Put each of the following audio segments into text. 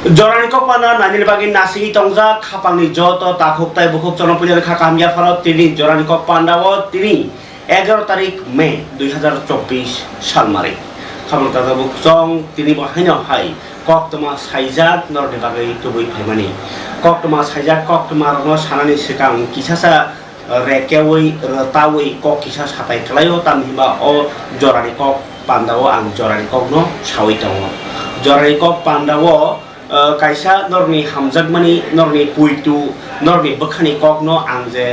Jorani kok mana nani bagi nasi tongza kapangni joto takuk tai bukuk cono punya kakam ya farot tini Jorani kok pandawo tini 11 tarik Mei 2024 সাল মারে খাবার দাদা বুক চং তিনি বাহাইনো high কক্তমা সাইজাক নরনি বাগै তুবৈ ফাইমানি কক্তমা সাইজাক কক্তমা Rono সানানি सिगां किसासा रेकेवै रतावै कक किसा साताय खलायो तामहिबा अ जरानि कक पान्दाव आं जरानि कक नो सावै दङ जरानि कक पान्दाव kaisa norni hamjakmani norni puitu norni bakhani kokno angje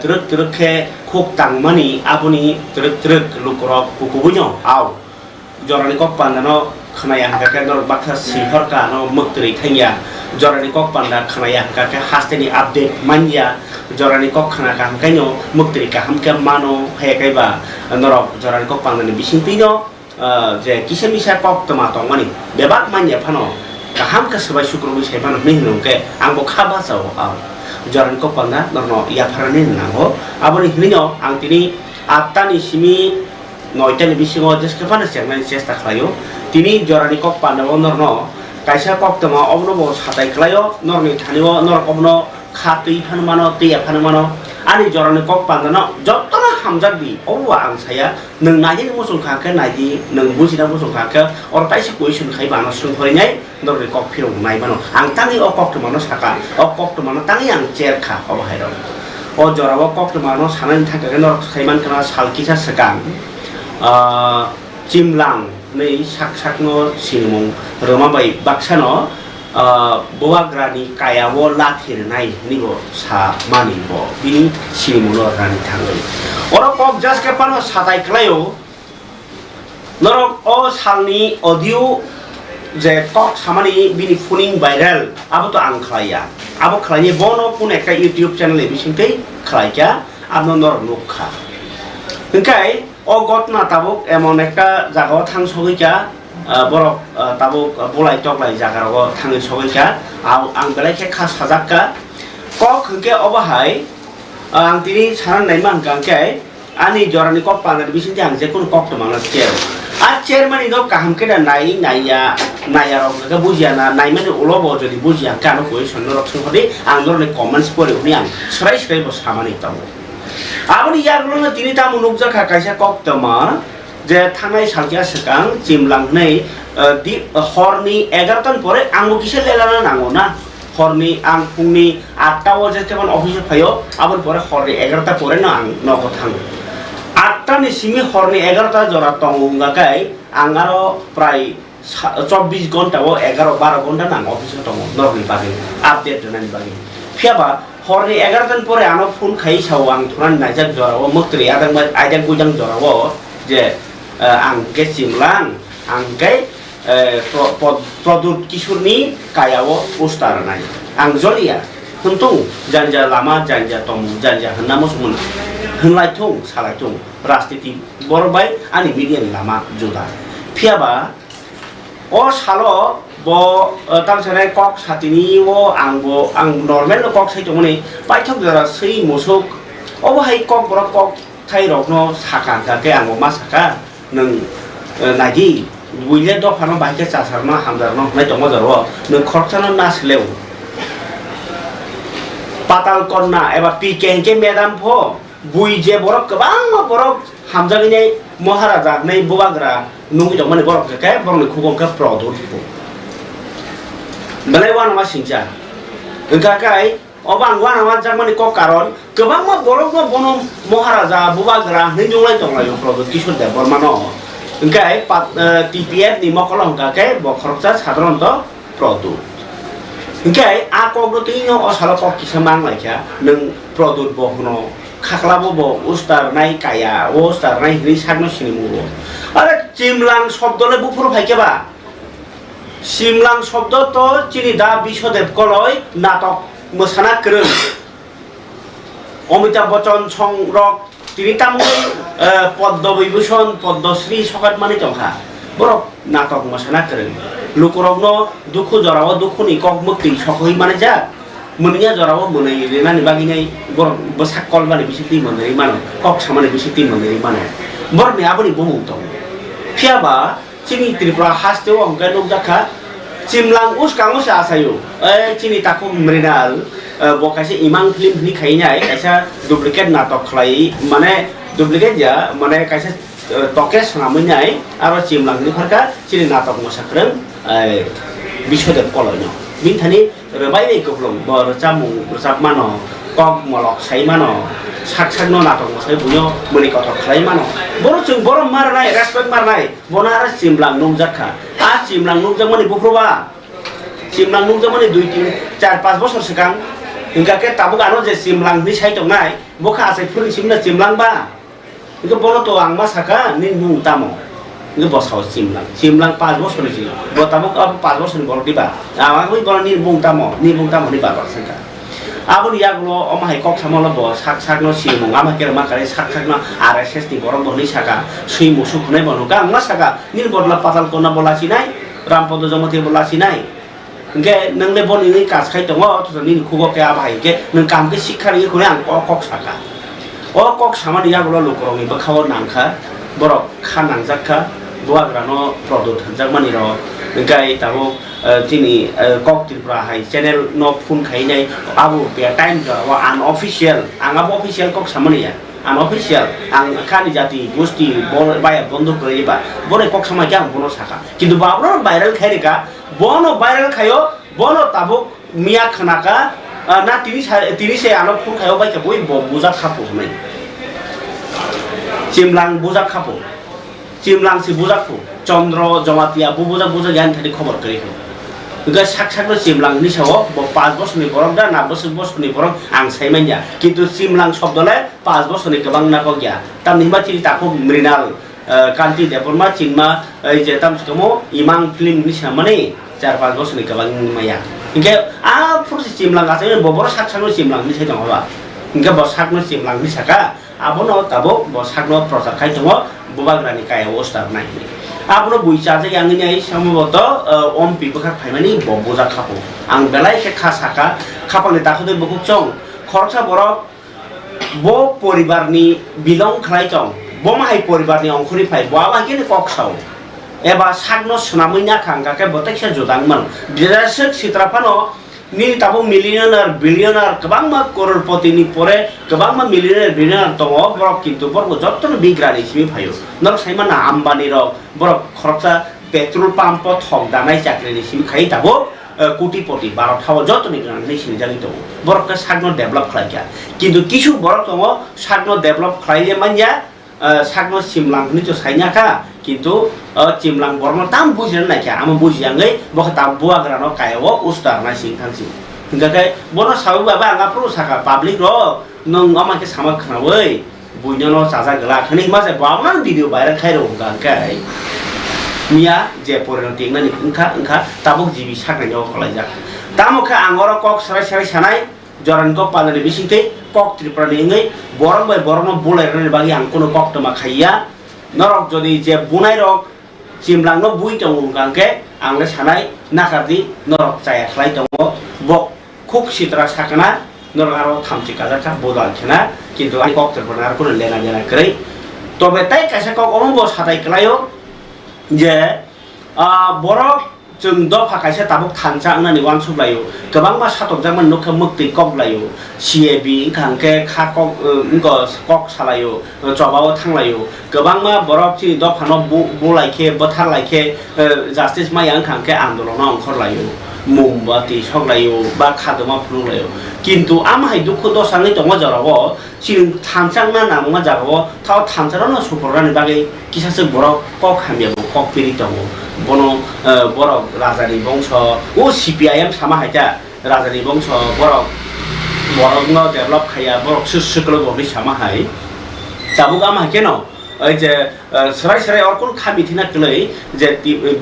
truk truk khe khok tangmani aboni truk truk lukrok kukubuno aw jorani kok pandano khanaya hangka nor bakha sihorka no muktri thanya jorani kok panda khanaya hangka hasteni update manya jorani kok khana ka hangkaino muktri ka hamka mano hekaiba norok jorani kok pandani bisingtino je kisemisa kok toma tongmani bebak manya phano kaham ka sebai syukur wi seban nih nungke angbo khaba sawo aw jaran ko panga norno ya pharane nango aboni hinyo ang tini attani simi noitani bisingo jeske pana sengmani chesta khlayo tini jorani kok pandawo norno kaisa kok tama obnobo satai khlayo norni thaniwo nor obno khatui phanmano tiya phanmano ani jorani kok pandano jottona hamjakdi owa ang saya nung naji musung khaka naji nung busina musung khaka or taisi question khai bana sung horinai norni kok phirong nai bano ang tangi o kok mano saka o kok mano tangi ang chair kha o bahairo o jorawo kok mano sanan thaka nor khaiman kana salkisa sakang chimlang nei sak sak no sinmung roma bai baksano bowagrani kayawo lathir nai nibo sa mani bo bini simulo rani thangai oro kok jaske pano satai klayo norok o salni audio je kok samani bini funing viral abo to ang khlaya abo khlani bono pun ekta youtube channel e bisingtei khlaika abno nor lukha engkai o gotna tabuk emon ekta jago thang sogicha borok tabuk bolai toklai jagarago thangi sogicha ang belai khe kha sajakka kok hengke obahai ang tini saran naiman gangkai ani jorani kok panar bisingte ang je kun kok to mangla chair a chair mani do kaham keda nai naiya naiya rok ga bujiana nai mani ulobo jodi bujia kano koi sonno rok sungkhodi ang dorni comments pore uni ang srai srai bo samani tawo aboni yaglo tini tamu nukja kha kaisa kok tama je thanai salkia sekang chimlang nei di horni 11 tan pore angbo kise lelana nango na horni ang pungni 8 ta oje keban office phayo abon pore horni 11 ta pore na ang noko thang 8 ta ni simi horni 11 ta jora tongunga kai angaro prai 24 ঘন্টা ও 11-12 ঘন্টা নাং অফিসে দङ নরনি বাগে update দনানি বাগে ফিয়াবা হরনি 11 দিন পরে আনো phone খাই সাও আং থরান নাইজাক জরাও মক্তরি আদাং আইদাং গুজাং জরাও যে আং গেচিমলাং আং gai produk kisurni kayawo postar nai ang jolia huntung janja lama janja tomu janja hanamo sumun hunlai thung salai thung rastiti borbai ani median lama juda phiaba o salo bo tamsare kok satini o angbo ang normal kok sai tomoni paithok jara sei mosok obo hai kok borok kok thai rok no saka ka ke angbo masaka nung naji buile do phano baike chasarno hamdarno nai tomo jaro nung khorchano naslew patal konna eba pikenge medam pho bui je borok kabang borok hamjagini maharaja nei bubagra nungi jomani borok ke borok khugong ka product pho belai wan ma singja engka kai obang wan wan jamani ko karon kabang ma borok ma bono maharaja bubagra nei jonglai tonglai product kisur de bormano engkai TPF ni mokolong ka kai bo khorcha sadharanto product engkai a kogro tino o salo kok kisamang laikya nung product bo hono khaklabo bo ustar nai kaya ustar nai hri sagno sinimu are chimlang shobdole bufuro phaike ba simlang shobdo to chini da bishodev koloi natok mosana krung Amitabh Bachchan songrok tini tamui Padmabibhushan Padmashri sokat mani tongkha borok natok mosana krung lukurogno dukhu jorao dukhuni kok mukti sokoi mane ja munia jorao munai renani baginai borok bosak kol mane bisiti moneri mano kok samane bisiti moneri mano borni aboni bomung tong phiaba chini Tripura hasteo angka nukjakha Chimlang us kang us asayu chini taku mrinal bo kaise imang film ni khainai kaisa duplicate natok khlai mane duplicate ja mane kaisa toke sanamai aro chimlang ni pharka chini natok mosakrang bishodev kolonyo min thani rebai nei koplong bo chamung rosap mano kok molok sai mano sak sak no natok mosai bunyo muni kotok khlai mano boro chung boro marnai respect marnai bonara chimlang nungjakha a chimlang nungjak mani bukroba chimlang nungjak mani 2 3 4 5 bosor sikang hingga ke tabuk ano je chimlang ni sai tongnai bokha asai phuri simna chimlang ba itu bono to ang masaka nin nung tamo itu bos haus chimlang 5 bosor ni bo tabuk 5 bosor ni bor diba awak wi bono ni bung tamo ni ba sangka abun yaklo omahai kok samolo bo sak sak no simung ama kera makare sak sak no RSS ti borong boni saka sui musu khunai bonu ka ma saka nil borla patal kona bola sinai rampodo jomoti bola sinai nge nangle boni ni kas khai tongo to ni khugo ke abai ke nang kam ke sikha ri khune ang kok saka o kok samani yaklo lokorong ni bakhaw nangkha borok khanang jakha boagrano product hanjak mani ro ngai tabo chini kok tripura hai channel no phun khai nei abu be time ka wa unofficial ang abo official kok samani ya unofficial ang khani jati gosti bol baya bondo kore ba bore kok samai kya bono saka kintu babro viral khai ka bono viral khayo bono tabo mia khana ka na tini se ano phun khayo bai ka boi buja khapo mai chimlang buja khapo chimlang si buja khapo chandra jamatia buja yan thari khobor kare ko ga sak sak no chimlang ni sawo bo 5 bosor ni borok da na bosor ni borok ang saiman ya kintu chimlang shobdole 5 bosor ni kabang na ko gya tam ni ma chiri ta ko mrinal kanti deporma chingma je tam skamo imang film ni samane 4 5 bosor ni kabang maya inge a pursi chimlang ga sai bo bor sak sak no chimlang ni sai dong ba inge bo sak no chimlang ni saka abono tabo bo sak no prosa khai tongo bubagrani kaya ostar nai abro buicha je yang ni samboto om pibakha phaimani boboja khapo ang belai ke khasaka khapale takhode bokuk chong khorcha borok bo poribarni belong khlai chong bo mahai poribarni ongkhuri phai bo aba kene kok sau eba sagno sunamui na khanga ke boteksa jodangman birasek sitrapano ni tabo millionaire billionaire kabangma crorepoti ni pore kabangma millionaire billionaire tongo borok kintu borok jotton bigrani simi phayo nok saima na ambani rok borok khorcha petrol pump thok danai chakri ni simi khai tabo কোটি পটি 12 থাও যতনি গানি সিনজানি তো বরক সাগনো develop খাইয়া কিন্তু কিছু বরক দङ সাগনো develop খাইলে মানিয়া সাগনো সিমলাং नि তো সাইনাকা কিন্তু চিমলাং বরন তাম বুঝিন নাকি আম বুঝিয়াঙ্গै বখতা বুয়াগ্রানো কায়ও উস্তার না সিং থানসি হিংগাকাय বন সাউ বাবা আঙ্গা প্রো সাকা পাবলিক র নং আমাকে সামাক খানাवै বুইনनो চাজা গলা খনি মাসে বামান ভিডিও ভাইরাল খাইরো গাंकाय मिया जे परिणति नानि ओंखा ताबुक जिबि साखनायाव खलायजा तामुखा आंगरा कक सराय सानाय जरन कक पालनि बिसिंथै कक त्रिपुरानि इंगै बरं बाय बरंनो बुलायरनि बागि आं कोनो कक तमा खाइया नरक जदि जे बुनाय रक चिमलांनो बुइ दङ गांके आंले सानाय नाखादि नरक जाया खलाय दङ बक खुक सित्रा साखना नरगारो थामचि काजाखा बोदाल खेना किन्तु आं कक त्रिपुरानि आरो कोनो लेना करै तबे ताय कायसा कक अमबो साथाय खलायो जे बरक जों दफा खायसे ताबुक थानसा होननानै वान सुब्लायो गोबां मा साथबजामोन नखा मुक्ति कगलायो सिएबि खांके खा कक सालायो जबाव थांलायो गोबां मा बरक चि दफानो बुलायखे बोथारलायखे जास्टिस मायां खांके आन्दोलनाव ओंखारलायो मोमबाति सगलायो बा खादमा फुंलायो किन्तु आमहाय दुखु दसाङै दङ जराव सिं थानसांना नामा जागाव थाव थानसारानो सुपररानि बागै किसासो बरक कक हामियाबो कक पिरि दङ बनो बरक राजानि बंश ओ सीपीआईएम सामा हायता राजानि बंश बरकनो डेभलप खाया बरक सुसुकल गनि सामा हाय ताबुक आमहाय केन ओइ जे सराय अरकुन खामिथिना कलै जे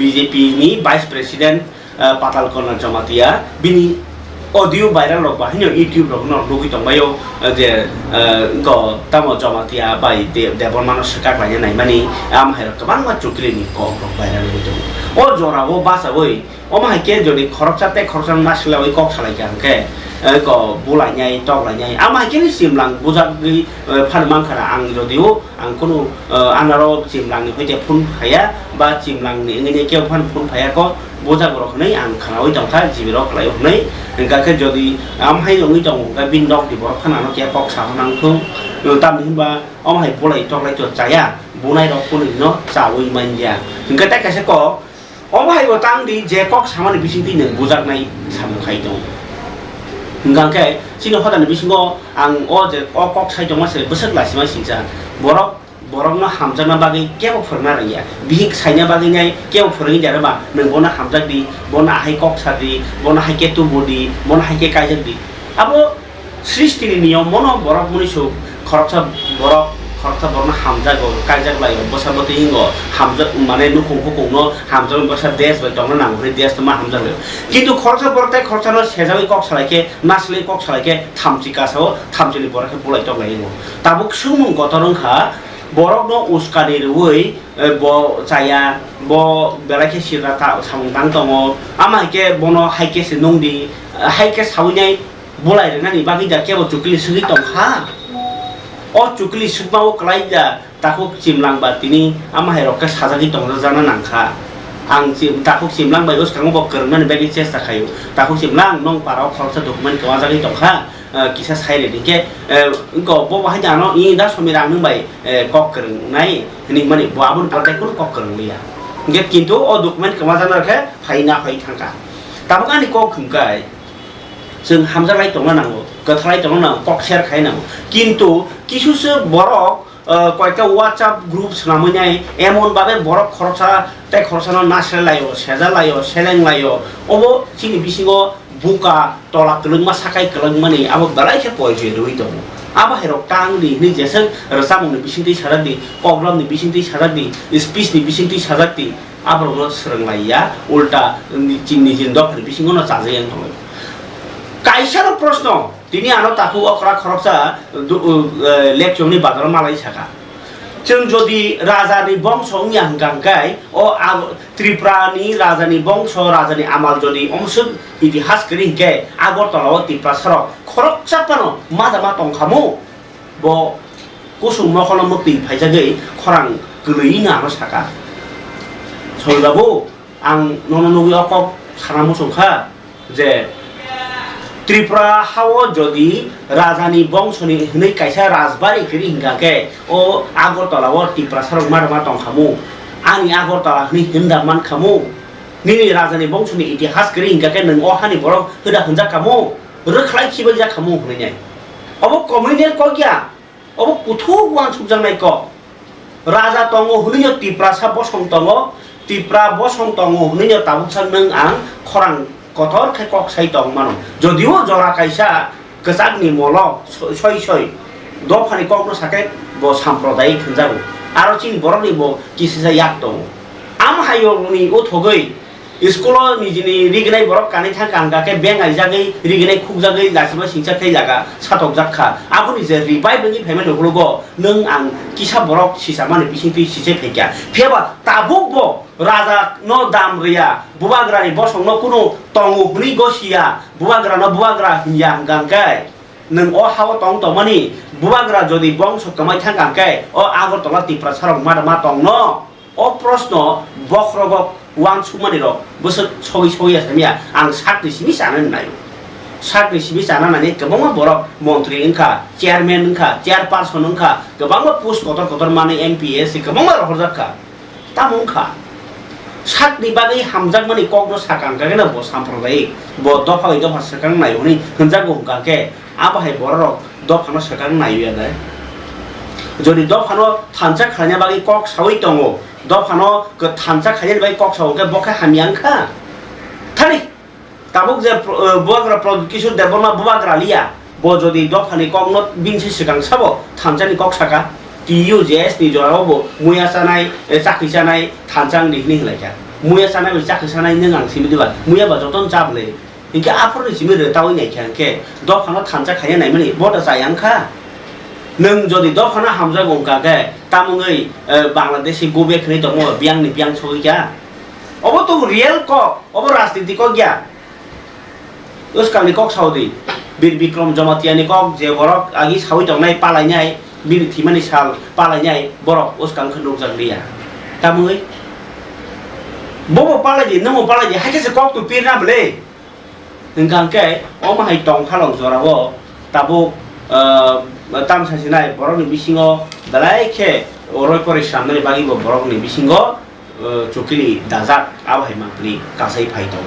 बीजेपी नि वाइस प्रेसिडेंट पाताल कर्ण जमातिया बिनी ऑडियो वायरल रक बाहिनो यूट्यूब रक न लोगि तंबायो जे ग तम जमातिया बाय देबरमानो सका बाय नाय मानि आम हाय गोबां मा चुकलिनि क वायरल होदों ओ जराबो बासावै ओ मा के जदि खरबसाते खरसन नासलावै कक सालाय गांके क बुलायनाय तगलायनाय आम हाय के सिमलां बुजागै फारमान खाना आं जदिও आं कोनो आनारो सिमलांनि फैते फुन फाया बा सिमलांनि एने के फुन फाया क boja borok nei ang khana oi tong kha jibirok lai nei engka ke jodi am hai oi tong ka bin dok di borok khana no ke kok sa nang thung tam hin ba om hai bolai tok lai chot chaya bunai rok kun no cha oi manja engka ta ka se ko om hai bo tang di je kok sa mani bising ti neng bojak nai sam khai tong engka ke sino hodan bisingo ang o je o kok sai tong ma se besak la sima singsa borok no hamjana bagi kebo phorna raya bihik saina bagi nai kebo phorngi jara ba nang bona hamjak di bona hai kok sadi bona hai ke tu bodi bona hai ke kaijak di abo srishti ni niyom mono borok muni su khoroksa borok borna hamjak go kaijak lai bosaboti hingo hamjak mane nukung hukung no hamjak bosa des bai tongna nang hri des ma hamjak le kintu khoroksa bortai khoroksa no sejawi kok salai ke nasli kok salai ke thamchi kasao thamchi borok ke bulai tok lai no tabuk sumung gotorong kha borok no uskani ruwei bo chaya bo belai ke sira ta samung tang tongo ama ke bono haike se nongdi haike sawinai bolai rengani bagi ja ke bo chukli sugi tong kha o chukli sugmao klai ja takuk chimlang ba tini ama hai rok ke sajagi tong jana nang kha ang takuk chimlang ba uskang bo kerman bagi chesta khayu takuk chimlang nong parao khorsa dokumen ke wajagi tong kha kisah saya ni ke engkau bawa hanya no ini dah suami orang nung kok kereng nai ini mana bawa pun partai pun kok kereng dia nggak kintu oh dokumen kemasan mereka faina fai tangka tapi kan kok kengkai seng hamzah lai tong nang ketlai tong nang kok share kai nang kintu kisu se borok কয়েকটা WhatsApp group নামanya এমন ভাবে বড় খরচা তাই খরচা নাসলে লাইও সেজা লাইও সেলেং লাইও অবো চিনি বিসিগো buka tolak keleng mas sakai keleng mani abo balai ke poi je doi to aba herok tang di ni jesen resam ni bising ti sarat di program ni bising ti sarat di speech ni bising ti sarat di abo ro sereng lai ya ulta ni chini jin dok ni bising no chaje yang thong kaisar প্রশ্ন তিনি আনো তাকু অকরা খরচা লেকচং ni bazar malai saka जों जदि राजानि बंश हंगांगाय ओ त्रिपुरानि राजानि बंश राजानि आमाल जदि अंश इतिहास करी के आगरतलाव त्रिपुरा सर खरक चापानो मादामा टंखामो ब कुसुम मखन मुक्ति फाइजागै खरां गलैना आनो साका सयबाबो आं नननगि अकब सानामु संखा जे त्रिपुरा हाव जदि राजानि बंशनि हनै कायसा राजबारि करि हिंगाके ओ आगरतलाव त्रिपुरा सरक मारमा टंखामु आनि आगरतला हनै हिंदा मान खामु निनि राजानि बंशनि इतिहास करि हिंगाके नों अ हानि बरक होदा हनजा खामु रोखलाय खिबल जा खामु हनै अब कम्युनिकेट क गया अब कुथु वान सुजांनाय क राजा तंगो हनै त्रिपुरा सा बसं तंगो त्रिपुरा बसं तंगो हनै ताबुसा नों आं खरां कथर खाय कक साइ दं मानो जदिও जरा कायसा गजागनि मल सय सय दफानि कक न साके ब साम्प्रदायिक खनजागो आरो चिन बरनि ब किसिसा याक दं आम हायोनि उथगै स्कुल निजिनि रिगनाय बरक कानि था कांगाके बेंग आइजागै रिगनाय खुगजागै लासिबा सिंचाखै जागा साथक जाखा आबुनि जे रिबाइ बनि फेमेन नगलगो नों आं किसा बरक सिसा माने बिसिंति सिसे फेक्या फेबा ताबुक ब राजा न दाम रिया बुबाग्रानि बसं न कुनु तंगु हुनि गसिया बुबाग्रा न बुबाग्रा हिया गांगाय नों अ हाव तंग तमानि बुबाग्रा जदि बंश कमाय था गांगाय अ आगरतला त्रिपुरा सरक मादमा तंग न अ प्रश्न बख्रग वान सुमानि र बोसोर सय सय आसामिया आं साख्रि सिमि जानो नाय साख्रि सिमि जाना नानै गोबां बरक मन्त्रि ओंखा चेयारमेन ओंखा चेयारपारसन ओंखा गोबां पोस्ट कतर कतर माने एमपिएस गोबां रहरजाखा तामुंखा साख्रि बागै हामजाक माने कगनो साकांगाके न ब साम्प्रदायिक ब दफायै दफा सकां नायनि होनजागो गाके आबाहाय बरक दफानो सकां नायया दा जदि दफानो थानसा खानाय बागै कक सावै दङो दफानो क थानसा खानाय बागै कक सावके बखा हामियांखा थानि ताबुक जे बुवाग्रा किशोर देबरमा बुवाग्रा लिया ब जदि दफानि कगनो बिनसे सकां साबो थानसानि कक साका TUJS ni jorao bo muya sanai chakri sanai thanjang ni ni hलायखा muya sanai chakri sanai nang ang simi diba muya ba joton chable inke apor ni simi re tawi nai khanke do khana thanjak khaya nai mani boda sayangkha nang jodi do khana hamja gongka ke tamungei bangladeshi gobe khni tomo biang ni biang chogia obo to real ko obo rajniti ko gya uskang ni kok saudi bir bikram jamatia ni kok je borok agi sawi tongnai palainai bini thimani sal palanyai borok uskang khanduk janglia tamui Bobo palaji namo palaji haja se kok tu pirna bele engkang ke oma hai tong khalong jorawo tabo tam sasinai borok ni bisingo dalai ke oroi pore samne bagi bo borok ni bisingo chukili dazak abhai mapli kasai phai to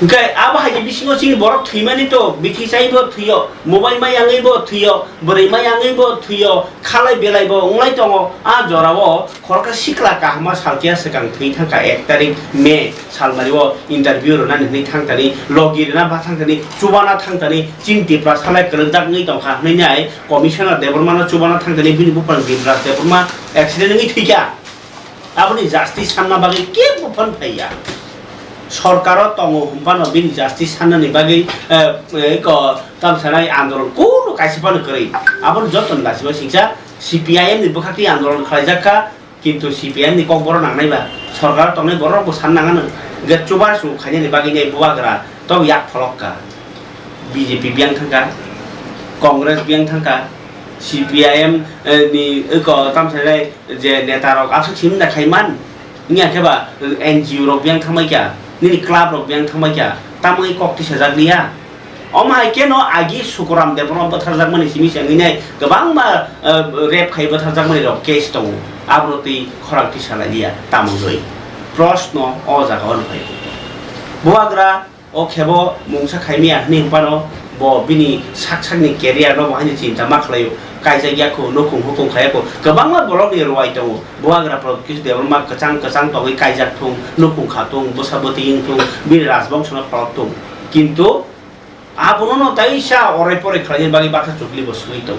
engkai abhai bisingo sing borok thimani to bithi sai bo thuyo mobile ma yangai bo thuyo borei ma yangai bo thuyo khalai belai bo onglai tongo a jorawo khorka sikla ka hama salkia sekang thui thangka 1 tarik May salmari wo interview ro nani ni thangtani logir na ba thangtani chubana thangtani chinti pra salai kerjak ngai tongkha nei nai commissioner debormana chubana thangtani bini bupal dibra deborma accident ngai thika aboni justice sanna bagi ke bupal phaiya সরকারও তঙ্গ হুম্পানো বিন justice সান্নানি বাগै ko tamsanai आन्दोलन कुनो कासिपानो करै आबन जतन लासिबा सिंसा CPIM नि बखाति आन्दोलन खालायजाखा किन्तु CPIM नि कक बर नांनायबा सरकार तंगनै बर बो साननाङानो गे चुबार सु खायनि बागै नै बुवाग्रा तो याक फलकका BJP बियां थांगा कांग्रेस बियां थांगा CPIM नि ko tamsanai जे नेता रक आसु थिम ना खायमान निया केबा NGO रक बियां थांबायका Nini club rok biang thamai kya tamai kok ti sajak liya omai keno agi sukuram deborma batharjak mani simi sangi nai gobang ma rep khai batharjak mani rok case tong abroti khorak ti sala liya tamoi proshno o jaga on phai buagra o khebo mungsa khaimia ni pano bo bini saksak ni career no bahani cinta maklayo kaisa ko nokung hukum khaya ko gobang ma borok ni roi tong buagra pro kis deborma kacang to gai kaisa thung nokung khatung bosaboti ing thung bir rasbong sona pro tung kintu abono no taisa orai pore khlai bagi bakha chukli bosui to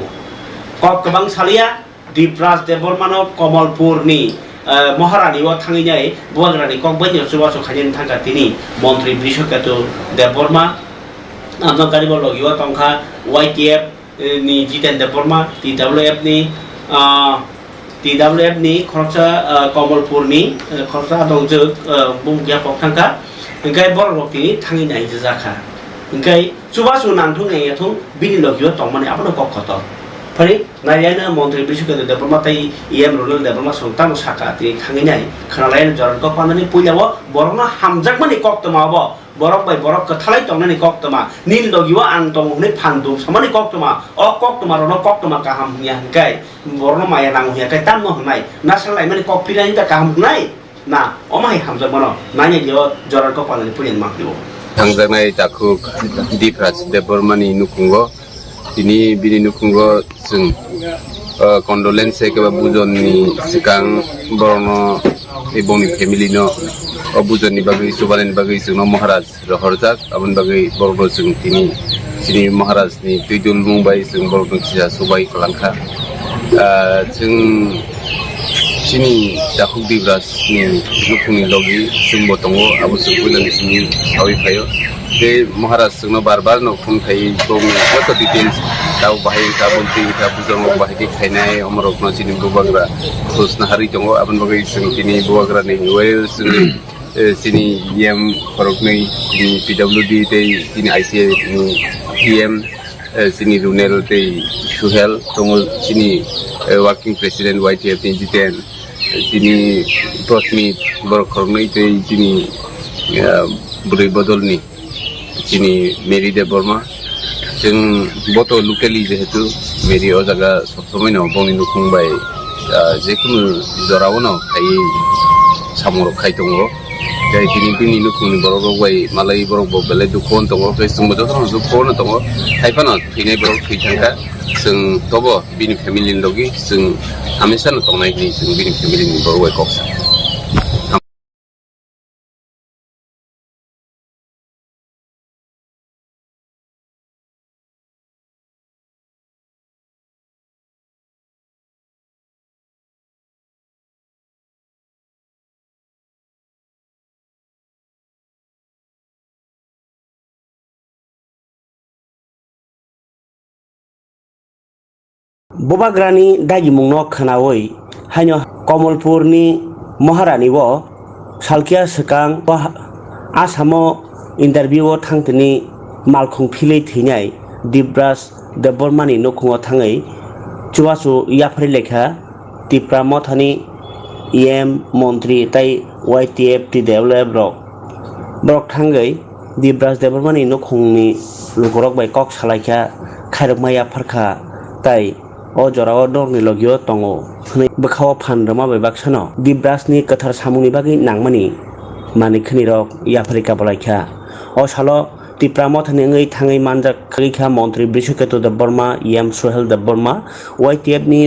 kok gobang salia dipras deborma no Kamalpur ni Maharani wa thangi nai buagra ni kok banyo suba so khajen thanga tini মন্ত্রী বৃষকেতু দেববর্মা আমন কারিবর লগিও Tankha YTF ni Jiten Deborma TWF ni khorsa Kamalpur ni khorsa dongjuk bungkia pok thangka engkai borok rok tini thangi nai jaka engkai suba su nangthung nei athung bini logio tongmani apno kok khoto phari nariana মন্ত্রী Brishaketu Debbarma tai EM rural deborma songtam saka ti thangi nai khanalain joran kok panani puilawo borokna hamjak mani kok tomabo borok bai borok ka thalai tongnani kok toma nil logiwa ang tong ne phandu samani kok toma o kok toma ro kok toma ka ham ya kai borno maya nang ya kai tam no hnai nasal lai mani kok pilani ta ka ham nai na o mai hamjak mano nanya dio joran kok panani pulen makliwo tangjanai takuk dipras debormani nukungo ini bini nukungo sung condolence ke bujon ni sikang borno iboni family no obujon ni bagi subanen bagi sung no maharaj rohorjak abon bagi borno sung tini maharaj ni tuidul mumbai sung borno chija subai kalangkha sung sini takuk dibras ni nukuni logi sung botongo abu sung pulan sini awi phayo de maharaj sung no barbar no phun khai tong what details tau bahai ka bunti ka bujong bahai ki khainai amrok no sini bubagra khus na hari tongo abon bagai sung tini bubagra ni well sini yem korok nei sini PWD te sini ICA ni PM sini runel te suhel tongo sini working president YTF ni Jiten sini prosmi borok korok nei te sini buri bodol ni sini Mary Deborma जों बतो लुकेलि जेहेतु मेरि ओ जागा सबसमाय न बंनि नुखुंबाय जेखुनु जराव न खाय सामर खाय दङ जाय दिनि बिनि नुखुंनि बरग बाय मालाय बरग बेले दुखन दङ बे जोंबो जथन दुखन दङ खायफान थैनाय बरग थैथांखा जों तबो बिनि फेमिलिनि लगी जों हमेशा न दंनायनि जों बिनि फेमिलिनि बरग कक्सा Bobagrani dagi mungno khanawoi haino Kamalpur ni Maharani wo salkia sekang Asamo interview o thangtini malkhung philei thinai Dipras Debormani nukhungo thangai chuasu yafri lekha tipra mothani EM মন্ত্রী তাই YTF টি ডেভেলপ ব্রক থাঙ্গै दिब्राज देबरमानि नखंनि लुगरक bai kok salaikha khairokmaya pharkha tai o jorao dorni logio tongo bkhao phanroma bai baksano dibrajni kathar samungni bagi nangmani manikhni rok yafarika bolaikha o salo tipramo thanengei thangai manjak khagikha মন্ত্রী Brishaketu Debbarma EM Sohel Debbarma YTF ni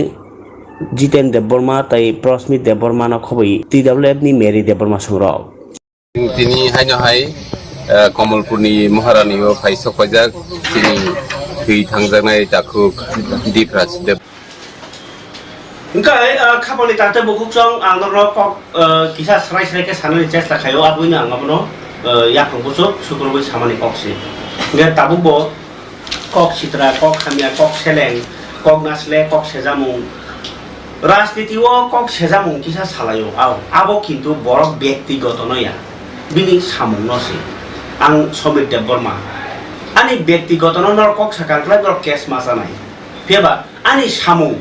Jiten Debbarma তাই প্রস্মিত দেববর্মা নখবই TWF ni Meri Debbarma সংরক তিনি হাইনহাই कमलपुरनि महारानियाव फायसफायजाक दिनै थै थांजानाय दाखुक दिफ्राज देब Engkai kapali tate bukuk jong ang noro kok kisah serai ke sana di cesta kayo abu ini ang apa no ya pembusuk syukur gue sama nih kok sih nggak tabu bo kok citra kok kamia kok seleng kok nasle kok sejamung राजनीतिव कक सेजामुं किसा सालायो आबो किन्तु बरक व्यक्तिगत नया बिनि सामुं नसि आं समित देबबर्मा आनि व्यक्तिगत नर कक साकांख्लाय नर केस मासानाय फेबा आनि सामुं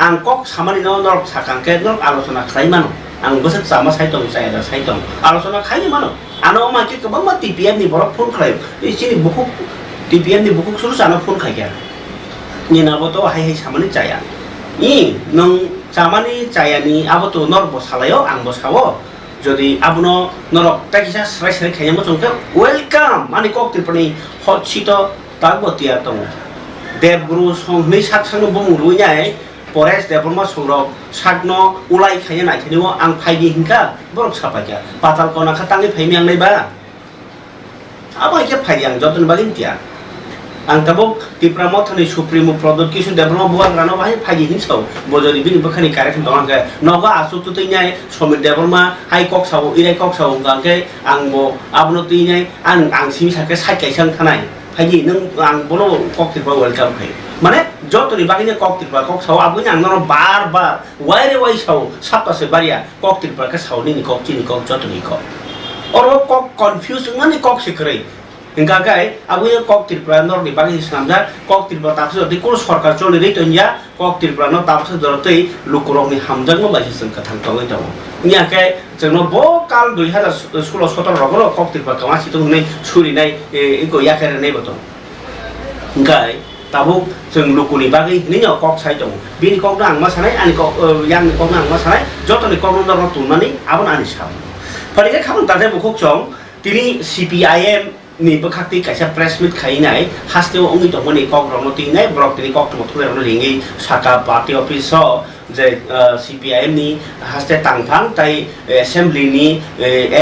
आं कक सामानि नर साकांखे नर आलोचना खालायमानो आं बोसोर जामा साइटं जायदा साइटं आलोचना खालायनो मानो आनो माके गोबां मा TPM नि बरक फोन खालायो इसिनि बुकुक TPM नि बुकुक सुरु जानो फोन खायया निनाबोथ' हाय सामानि जाया नों जामानि जायानि आबोथ' नरबो सालायो आंबो सावो যদি আবনো নরক তাকিসা স্রাই স্রাই খাইয়ামো চংকে ওয়েলকাম মানি ককতিরপনি হচিত তাগবতিয়া দङ দেবগুরু সংহै সাকসাंनो बुंङो रुइनाय परेश देबरमा संरक सागनो उलाय खायनो नायथेनो आं फायगि हिंका बरक सापाया पाताल कोना खातांनि फायमियां नायबा आबायके फायियां जतन बागिनतिया आं तबो तिप्रामो थनि सुप्रीमो प्रदोत किसु देबरमा बुवा रानो बाहाय फायि हिंसौ बजरि बिनि बखानि कारेक्ट दङांगे नगा आसु तुतैनाय समित देबरमा हाय कक्साव इराय कक्साव गांके आंबो आबनो तैनाय आं सिमि साके साइकाइसां थानाय फायि नों आं बनो कक्तिरबा वेलकाम फाय माने जतनि बागिने कक्तिरबा कक्साव आबुनि आं नरो बार बार वाइरे वाइसाव सापतासे बारिया कक्तिरबा के सावनि कक्तिनि कक जतनि कक अरो कक कन्फ्यूज माने कक सिकरै Engkai abu yang kok tirplan nor di bagi senamja kok tirplan tapsu di kurus सरकार चलि रै तन्या kok tirplan no tapsu dorotei lukurok ni hamjang mo bagi seng kathang tong itu nya kai jengno bo kal 2016-17 rogro kok tirplan kama situng nei suri nai iko yakare nei boto engkai tabu jeng lukuni bagi ni nyo kok sai tong bini kok nang ma sanai ani kok yang kok nang ma sanai jotoni kok nor tunmani abon ani sam pari khabon tade bukuk chong tini CPIM ni bekakti kaisa press meet khainai hasteo ongi to moni kok rono tinai brok tini kok to thule rono ringi saka party office je CPIM ni haste tangphang tai assembly ni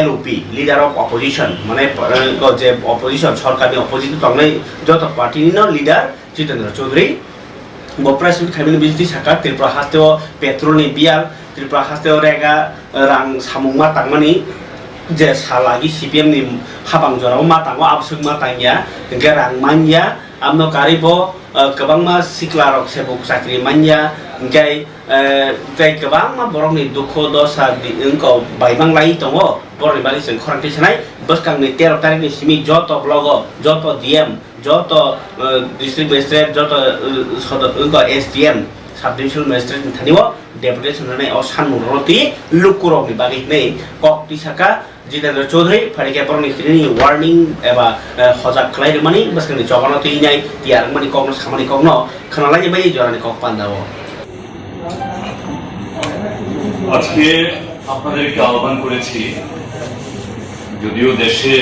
LOP leader of opposition mane ko je opposition sarkari opposition tongnai joto party ni no leader Jitendra Chaudhary bo press meet khaimini bijti saka Tripura hasteo petrol ni bial Tripura hasteo rega rang samungma tangmani je salagi CPM ni habang jorao matango absuk matangya gerang manja amno karibo kebang ma siklarok sebuk sakri manja ngai tai kebang ma borong ni dukho dosa di engko baibang lai tongo borong bali seng khorangti sanai boskang ni 13 tarik ni simi joto blogo joto DM joto district magistrate joto sodot engko SDM subdivision magistrate thaniwo deputation nai o sanmu roti lukurok ni bagi nei kok tisaka Jitendra Chaudhary pharike porni tini warning eba hojak khlai mani baskani jogano tinai tiar mani kokno samani kokno khanalai bai jorani kok pandawo আজকে আপনাদেরকে আহ্বান করেছি যদিও দেশে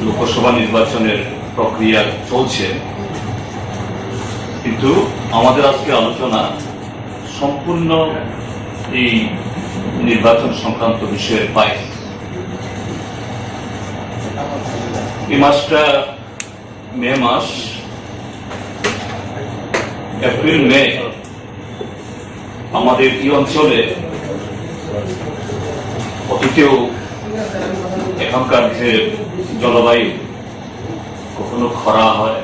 লোকসভা নির্বাচনের প্রক্রিয়া চলছে কিন্তু আমাদের আজকে আলোচনা সম্পূর্ণ এই নির্বাচন সংক্রান্ত বিষয়ের বাইরে এই মাসটা মে মাস এপ্রিল মে আমাদের এই অঞ্চলে অতীতেও এখানকার যে জলবায়ু কখনো খরা হয়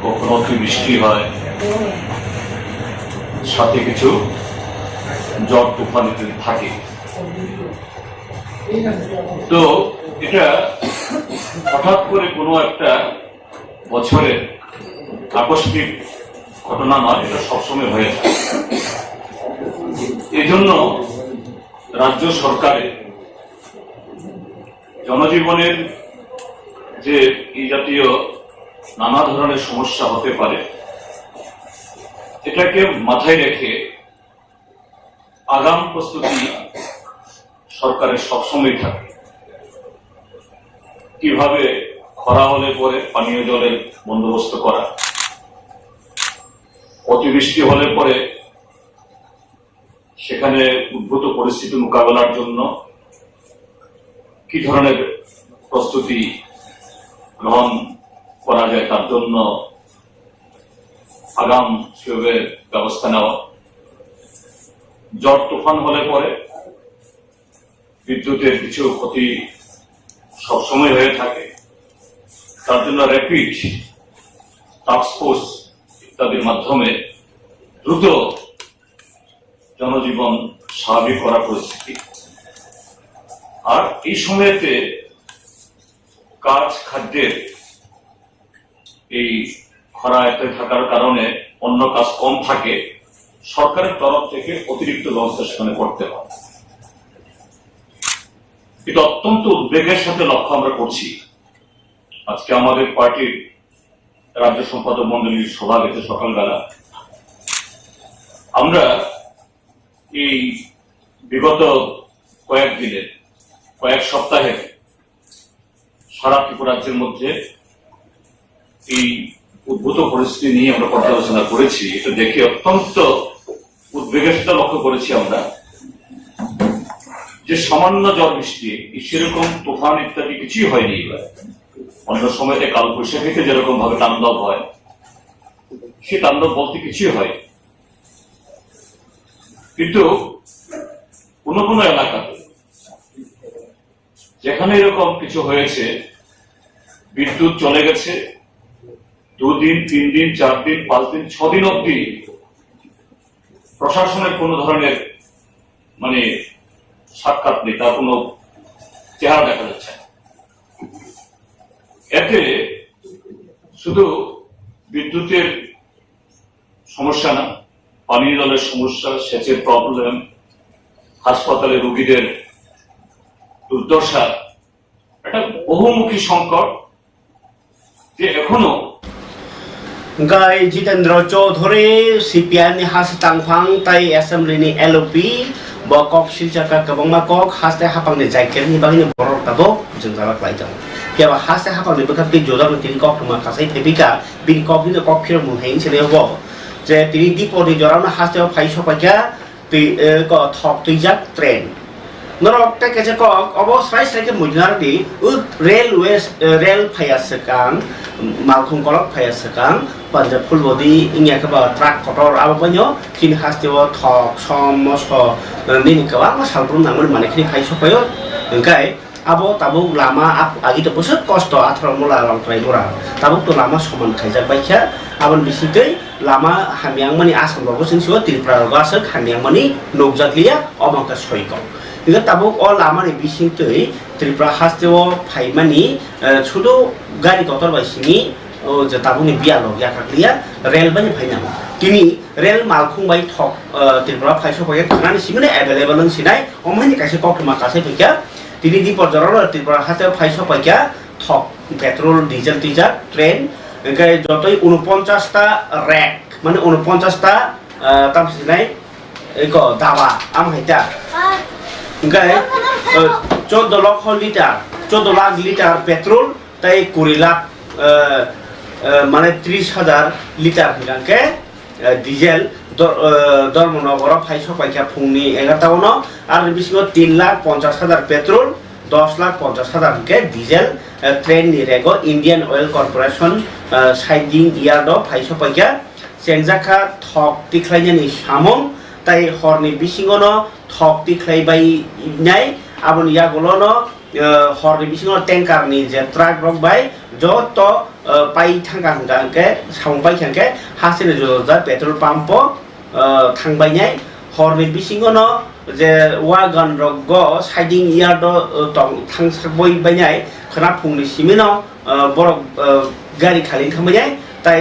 কখনো অতিবৃষ্টি হয় সাথে কিছু ঝড় তুফান থাকে তো এটা হঠাৎ করে কোনো একটা বছরের আকস্মিক ঘটনা নয় এটা সবসময় হয়ে থাকে এজন্য রাজ্য সরকারের জনজীবনের যে এই জাতীয় নানা ধরনের সমস্যা হতে পারে এটাকে মাথায় রেখে আগাম প্রস্তুতি সরকারের সবসময় থাকে। কিভাবে খরা হলে পরে পানীয় জলের বন্দোবস্ত করা, অতিবৃষ্টি হলে পরে সেখানে উদ্ভূত পরিস্থিতি মোকাবেলার জন্য কি ধরনের প্রস্তুতি গ্রহণ করা যায় তার জন্য আগাম সেভাবে ব্যবস্থা নেওয়া, ঝড় তুফান হলে পরে বিদ্যুতের কিছু ক্ষতি সবসময় হয়ে থাকে, তার জন্য র্যাপিড টাস্কফোর্স ইত্যাদির মাধ্যমে দ্রুত জনজীবন স্বাভাবিক করা পরিস্থিতি। আর এই সময়তে কাজ খাদ্যের এই খরাতে থাকার কারণে অন্য কাজ কম থাকে, সরকারের তরফ থেকে অতিরিক্ত ব্যবস্থা সেখানে করতে হয়। এটা অত্যন্ত উদ্বেগের সাথে লক্ষ্য আমরা করছি। আজকে আমাদের পার্টির রাজ্য সম্পাদক মন্ডলীর সভা গেছে সকালবেলা। আমরা এই বিগত কয়েক সপ্তাহের সারা ত্রিপুরা রাজ্যের মধ্যে এই উদ্ভূত পরিস্থিতি নিয়ে আমরা পর্যালোচনা করেছি। এটা দেখে অত্যন্ত উদ্বেগের সাথে লক্ষ্য করেছি আমরা যে সামান্য ঝড় বৃষ্টি সেরকম তুফান ইত্যাদি কিছুই হয়নি এবার। অন্য সময়তে কালবৈশাখীতে যেরকম ভাবে তাণ্ডব হয় সে তাণ্ডব বলতে কিছুই হয়, কিন্তু কোনো কোনো এলাকাতে যেখানে এরকম কিছু হয়েছে বিদ্যুৎ চলে গেছে 2 দিন 3 দিন 4 দিন 5 দিন 6 দিন অব্দি প্রশাসনের কোন ধরনের মানে সাক্ষাৎ নেই, তার কোনো চেহারা দেখা যাচ্ছে না। এতে শুধু বিদ্যুতের সমস্যা না, পানীয় জলের সমস্যা, সেচের প্রবলেম, হাসপাতালে রোগীদের দুর্দশা, একটা বহুমুখী সংকট যে এখনো Gai Jitendra Chaudhary CPI ni has tangphang tai assembly ni LOP bo kok siljaka kabangma kok haste hapang ni jaiker ni bangni borok tabo jeng jala klaijang ya ba haste hapang ni bekak ti jodar ni kok ma kasai thebika bin kok ni kok phir mu hein chele bo je tini dipodi joram na haste phai sopaja ti ko thok tuijak train norok ta kaje kok obo sai sai ke mujnar di railways rail phaya sekang malkhung kolok phaya sekang Punjab full body ingya ka ba truck kotor abo banyo kin hastewa thok somoso nini ka ba salprum nangmor mane khini phai sopayo engkai abo tabuk lama agi to bosot kosto athro mula rong trai dora tabuk to lama soman khaijak baikha abon bisigei lama hamiang mani asam rogo singsiwa Tripura rogo asok hamiang mani nokjakliya obangka soiko Iga tabuk o lama ni bisingtei Tripura hastewa phai mani chudo gari kotor bai singi যে তাবুনি বিয়ালো ইয়াকাকলিয়া rail বানি ফাইনাম তিনি rail মালখুং by থক Tripura ফাইসো ফয়া খানানি সিমনে available Sinai অমানি কাছে ককমা কাছে ফিকা তিনি দি পরজর ত্রিপুরা হাতে ফাইসো ফয়া থক পেট্রোল ডিজেল টিজার ট্রেন একাই যতই 49টা র‍্যাক মানে 49টা তাম সিনাই এক দাবা আম হাইতা একাই 14 লক্ষ লিটার 14 লাখ লিটার পেট্রোল তাই 20 লাখ মানে 30,000 লিটার হিরাকে ডিজেল ধর্মনগর ফাইসো পাইকা ফুংনি 11টাউন আর বিসিও 3,50,000 পেট্রোল 10,50,000 কে ডিজেল ট্রেন নি রেগো Indian oil corporation siding yard ফাইসো পাইকা সেংজাখা থক টিখ্লাইনি সামং তাই হরনি বিসিংনো থক টিখ্লাইবাই নাই আবন ইয়াগলনো hor bising tanker ni je truck rok bai joto pai thangka hangka ke saung bai khangke hasine joda petrol pump thangbai nyai hor ni bising no je wagon rok go siding yard tong thangsakboi bai nyai khana phungni simino borok gari khali thangbai nyai tai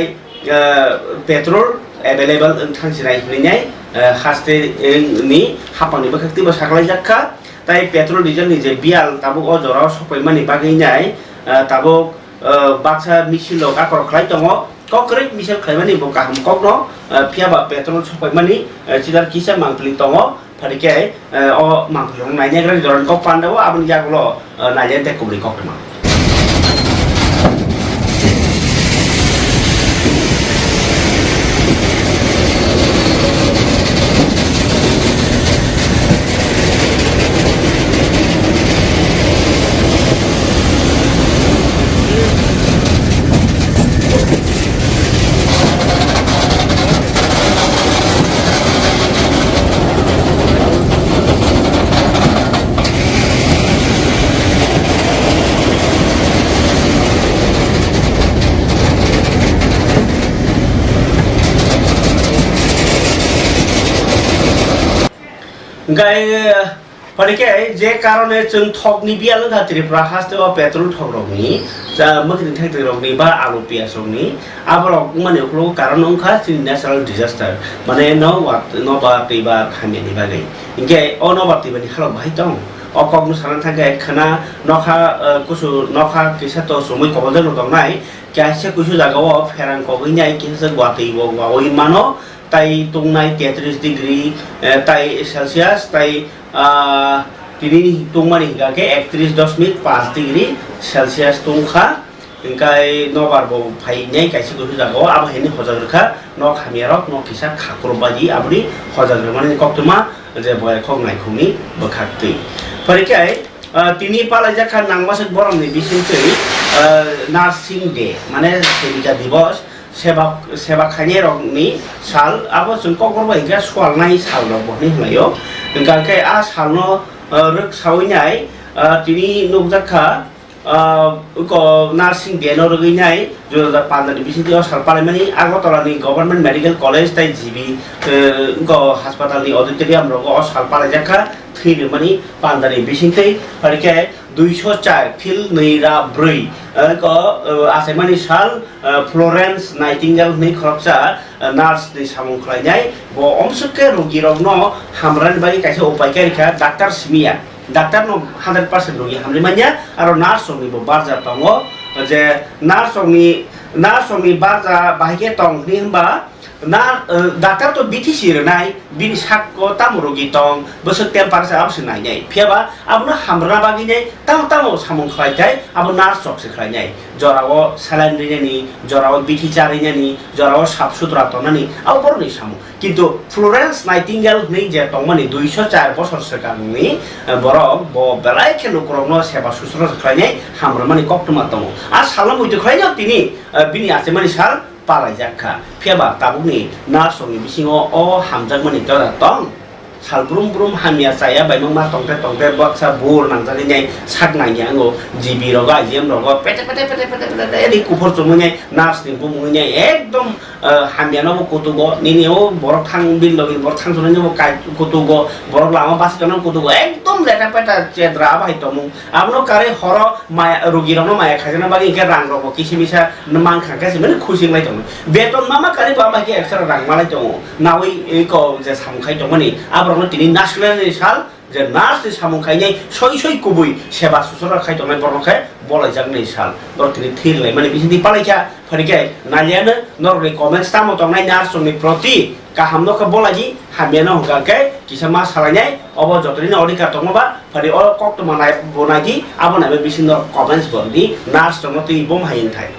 petrol available thangsinai hini nyai haste ni hapani bakti ba saklai jakka tai petrol diesel ni je bial tabuk o jorao sopai mani bagai nai tabuk baksa misil lo kakor khlai tongo kokrik misal khlaimani bo kaham kokno phiaba petrol sopai mani chidar kisa mangpli tongo pharike o mangpli rong naine gra joran kok pandawo abni jagulo naine te kubri koktma Gai panikai je karone chung thok ni bial ga tripura haste o petrol thok rok ni ja makni thak rok ni ba alu pias rok ni aborok mane uklo karon ongkha tin natural disaster mane no ba tiba khame ni bagai inge o no ba tiba ni khalok bhai tong o kok nu saran thake khana nokha kusu nokha kisa to sumui kobol no dong nai kya kusu jaga o ferang ko gai kisa gwati bo wa oi mano tai tungnai 33 degree tai celsius tai tini tungmani hingga ke 31.5 degree celsius tungkha ingkai no barbo phai nyai kaisi ko jago aba heni hojag rekha no khamierok no kisa khakur baji abri hojag remani koktuma je boy khong nai khumi bakhakti parikai tini pala jakha nangmasek borom ni bisintei nursing day mane sevika divos seba khanye rok ni sal abo chung kokor bai ga swal nai sal no bo ni hlayo engka ke a sal no ruk sawi nyai tini nukjakha ko nursing day no rogi nyai 2015 ni bisiti o sal parliament agotola ni government medical college tai jibi ko hospital ni auditorium ro o sal parjakha thiri mani pandani bisinte parike 204 fil neira brui ko asemani sal Florence Nightingale ni khoroksa nurse ni samung khlainai bo omsuke rogi rok no hamran bari kaisa upai kaika doctor simia doctor no 100% rogi hamri manya aro nurse ni bo barja tongo je nurse ni barja bahike tong ni hamba na doctor to BTC renai bin sak ko tam rogi tong besok tempar sa abs nai nyai phiaba abna hamra bagi nyai tam samung khlai tai abu nurse sok se khlai nyai jorao saline ri ni jorao BT chari ni jorao sap sutra to nani abu bor ni samu kintu Florence Nightingale ni je tongmani 204 bosor sekang ni borok bo belai khelo krongno seba susura khlai nyai hamra mani koktuma tong a salam uite khlai nyai tini bini ase mani sal Parajakha phiaba tabukni narsoni bisingo o hamjakmani tora tong sal brum hamia saya baimang ma tongte baksa bur nangjani nyai saknai nyango jibi roga jem roga pete edi kupor chumunyai nars ni bumunyai ekdom hamia no kutugo ninio borok thang bil logi borok thang sonani bo kai kutugo borok lama pas kana kutugo ekdom leta peta chedra bai tomu amno kare horo maya rogi rono maya khajana bagi ke rang rogo kisimisa mang khangka simene khusing lai tomu beton mama kare baba ke extra rang malai tomu nawi ko je samkhai tomani abrong tini national sal je nurse ni samung khainai soi kubui seba susura khai tonai borno khai bolai jangnai sal bor tini thil lai mane bisiti palaikha pharike naliana nor comments tamo tongnai nurse ni proti kaham no ka bolaji hamiana hongka ke kisama salanyai obo jotrini odika tongba phari o kok to manai bonaji abona be bisin comments bordi nurse tongno ti bom hain thai